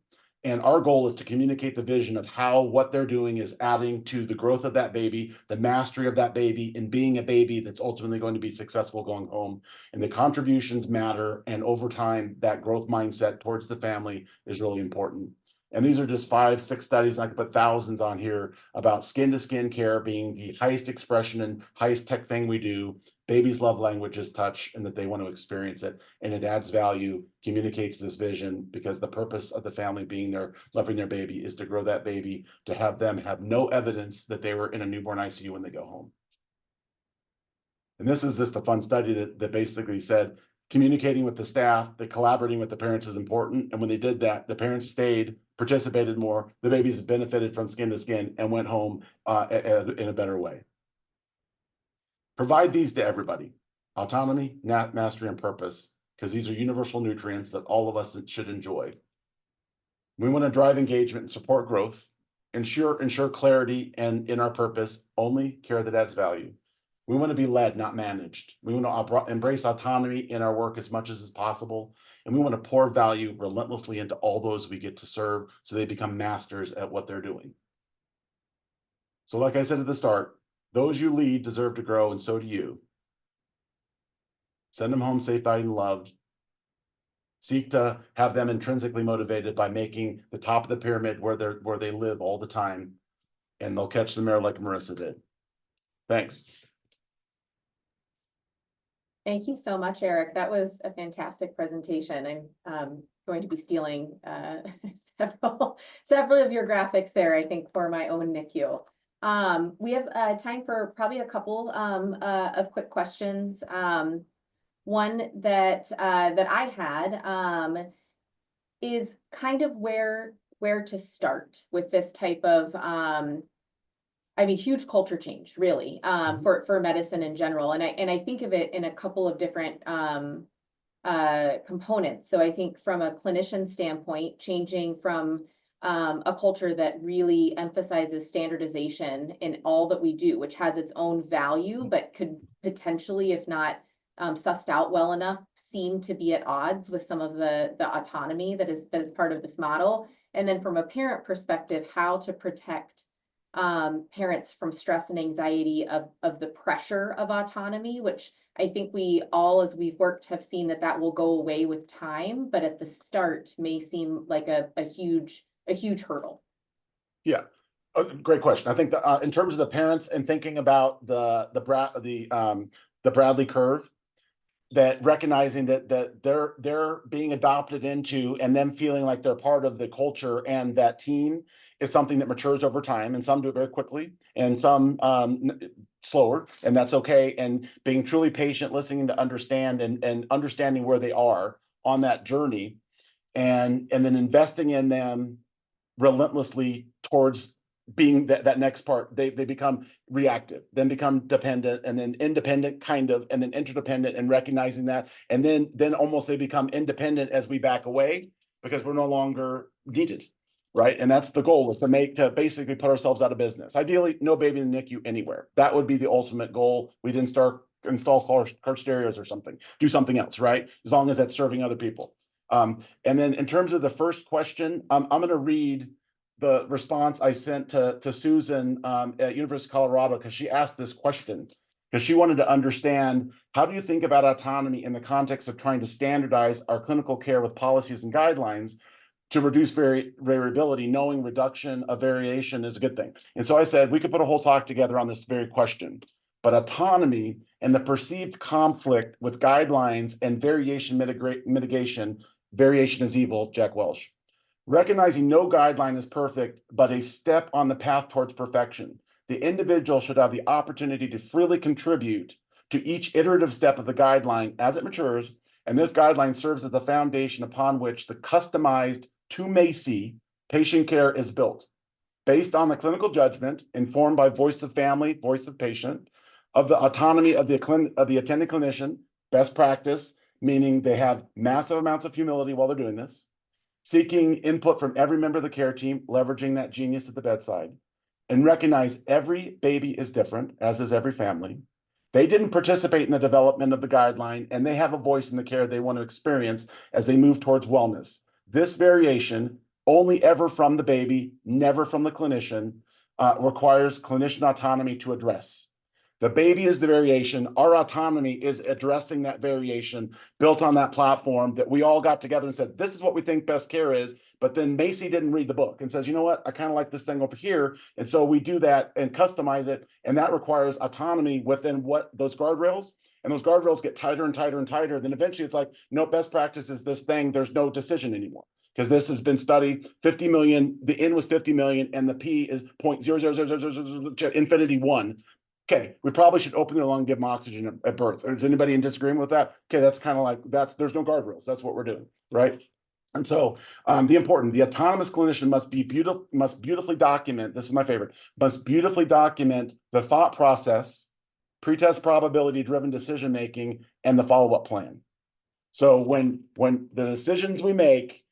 And our goal is to communicate the vision of how what they're doing is adding to the growth of that baby, the mastery of that baby, and being a baby that's ultimately going to be successful going home. And the contributions matter. And over time, that growth mindset towards the family is really important. And these are just 5, 6 studies. I could put thousands on here about skin-to-skin care being the highest expression and highest tech thing we do. Babies' love language is touch, and that they want to experience it. And it adds value, communicates this vision, because the purpose of the family being there, loving their baby, is to grow that baby, to have them have no evidence that they were in a newborn ICU when they go home. And this is just a fun study that basically said, communicating with the staff, that collaborating with the parents is important. And when they did that, the parents stayed, participated more, the babies benefited from skin to skin, and went home in a better way. Provide these to everybody: autonomy, mastery, and purpose, because these are universal nutrients that all of us should enjoy. We want to drive engagement and support growth, ensure clarity and in our purpose, only care that adds value. We want to be led, not managed. We want to embrace autonomy in our work as much as is possible. And we want to pour value relentlessly into all those we get to serve so they become masters at what they're doing. So like I said at the start, those you lead deserve to grow, and so do you. Send them home safe, valued, and loved. Seek to have them intrinsically motivated by making the top of the pyramid where they live all the time, and they'll catch the mirror like Marissa did. Thanks. Thank you so much, Eric. That was a fantastic presentation. I'm going to be stealing several of your graphics there, I think, for my own NICU. We have time for probably a couple of quick questions. One that I had is kind of where to start with this type of I mean, huge culture change, really, for medicine in general. And I think of it in a couple of different components. So I think from a clinician standpoint, changing from a culture that really emphasizes standardization in all that we do, which has its own value, but could potentially, if not sussed out well enough, seem to be at odds with some of the autonomy that is part of this model. And then from a parent perspective, how to protect parents from stress and anxiety of the pressure of autonomy, which I think we all, as we've worked, have seen that will go away with time, but at the start may seem like a huge hurdle. Yeah, great question. I think that, in terms of the parents and thinking about the Bradley curve, that recognizing that they're being adopted into and them feeling like they're part of the culture and that team is something that matures over time, and some do it very quickly and some slower, and that's okay. And being truly patient, listening to understand and understanding where they are on that journey, and then investing in them relentlessly towards being that next part. They become reactive, then become dependent, and then independent, kind of, and then interdependent, and recognizing that, and then almost they become independent as we back away because we're no longer needed, right? And that's the goal, is to basically put ourselves out of business. Ideally, no baby in the NICU anywhere. That would be the ultimate goal. We didn't install car stereos or something, do something else, right? As long as that's serving other people. And then in terms of the first question, I'm going to read the response I sent to Susan at University of Colorado, because she asked this question, because she wanted to understand, how do you think about autonomy in the context of trying to standardize our clinical care with policies and guidelines? to reduce variability, knowing reduction of variation is a good thing. And so I said, we could put a whole talk together on this very question, but autonomy and the perceived conflict with guidelines and variation mitigation, variation is evil, Jack Welch. Recognizing no guideline is perfect, but a step on the path towards perfection. The individual should have the opportunity to freely contribute to each iterative step of the guideline as it matures, and this guideline serves as the foundation upon which the customized to MACI patient care is built, based on the clinical judgment, informed by voice of family, voice of patient, of the autonomy of the attending clinician, best practice, meaning they have massive amounts of humility while they're doing this, seeking input from every member of the care team, leveraging that genius at the bedside, and recognize every baby is different, as is every family. They didn't participate in the development of the guideline, and they have a voice in the care they want to experience as they move towards wellness. This variation, only ever from the baby, never from the clinician, requires clinician autonomy to address. The baby is the variation. Our autonomy is addressing that variation built on that platform that we all got together and said, this is what we think best care is. But then MACI didn't read the book and says, you know what, I kind of like this thing over here. And so we do that and customize it. And that requires autonomy within what those guardrails. And those guardrails get tighter and tighter and tighter. Then eventually it's like, no, best practice is this thing. There's no decision anymore. Because this has been studied, 50 million, the N was 50 million, and the P is 0.00000 infinity 1. Okay, we probably should open their lung and give them oxygen at birth. Is anybody in disagreement with that? Okay, that's kind of like, there's no guardrails. That's what we're doing, right? And so the autonomous clinician must beautifully document, this is my favorite, must beautifully document the thought process, pretest probability driven decision-making, and the follow-up plan. So when the decisions we make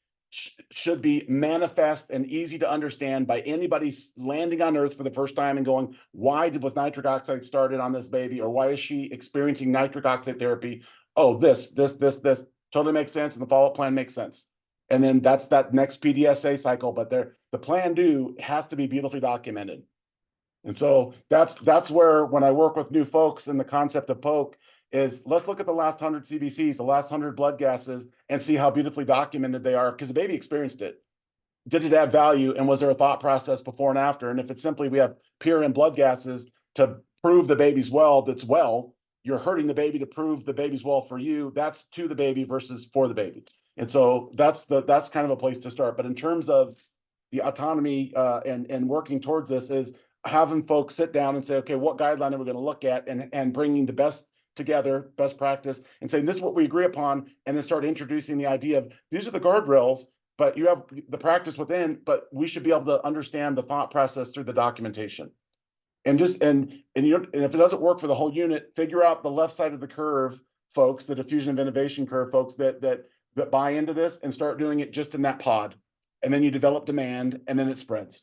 should be manifest and easy to understand by anybody landing on Earth for the first time and going, why was nitric oxide started on this baby? Or why is she experiencing nitric oxide therapy? Oh, this totally makes sense. And the follow-up plan makes sense. And then that's that next PDSA cycle, but the plan do has to be beautifully documented. And so that's where, when I work with new folks in the concept of POKE, is let's look at the last 100 CBCs, the last 100 blood gases, and see how beautifully documented they are, because the baby experienced it. Did it add value, and was there a thought process before and after? And if it's simply we have purine blood gases to prove the baby's well, that's well, you're hurting the baby to prove the baby's well for you, that's to the baby versus for the baby. And so that's kind of a place to start. But in terms of the autonomy and working towards this, is having folks sit down and say, okay, what guideline are we going to look at, and bringing the best together, best practice, and saying this is what we agree upon, and then start introducing the idea of these are the guardrails, but you have the practice within, but we should be able to understand the thought process through the documentation. And if it doesn't work for the whole unit, figure out the left side of the curve, folks, the diffusion of innovation curve, folks that buy into this, and start doing it just in that pod. And then you develop demand, and then it spreads,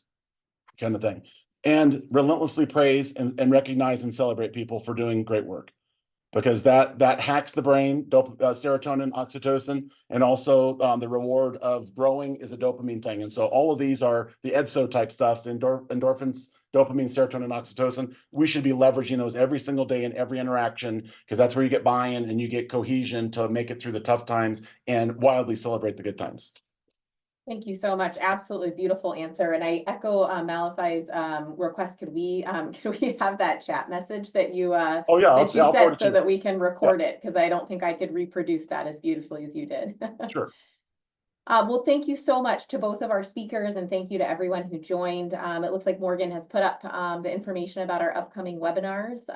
kind of thing. And relentlessly praise and recognize and celebrate people for doing great work, because that hacks the brain, serotonin, oxytocin, and also the reward of growing is a dopamine thing. And so all of these are the EDSO type stuffs, endorphins, dopamine, serotonin, oxytocin. We should be leveraging those every single day in every interaction, because that's where you get buy-in and you get cohesion to make it through the tough times and wildly celebrate the good times. Thank you so much. Absolutely beautiful answer. And I echo Malafai's request. Could we have that chat message that you oh yeah, that you I'll sent, so that we can record it, because I don't think I could reproduce that as beautifully as you did. Sure. Well, thank you so much to both of our speakers, and thank you to everyone who joined. It looks like Morgan has put up the information about our upcoming webinars.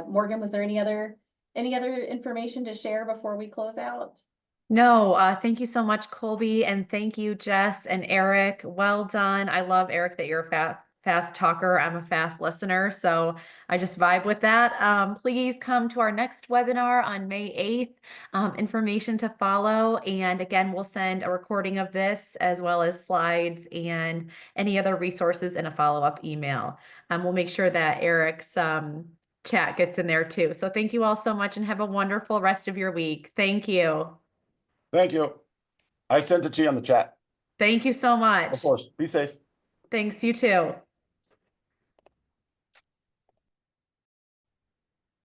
Morgan, was there any other information to share before we close out? No, thank you so much, Colby, and thank you, Jess and Eric. Well done. I love, Eric, that you're a fast talker. I'm a fast listener, so I just vibe with that. Please come to our next webinar on May 8th. Information to follow, and again, we'll send a recording of this as well as slides and any other resources in a follow-up email. We'll make sure that Eric's chat gets in there too. So thank you all so much, and have a wonderful rest of your week. Thank you. Thank you. I sent it to you on the chat. Thank you so much. Of course. Be safe. Thanks, you too.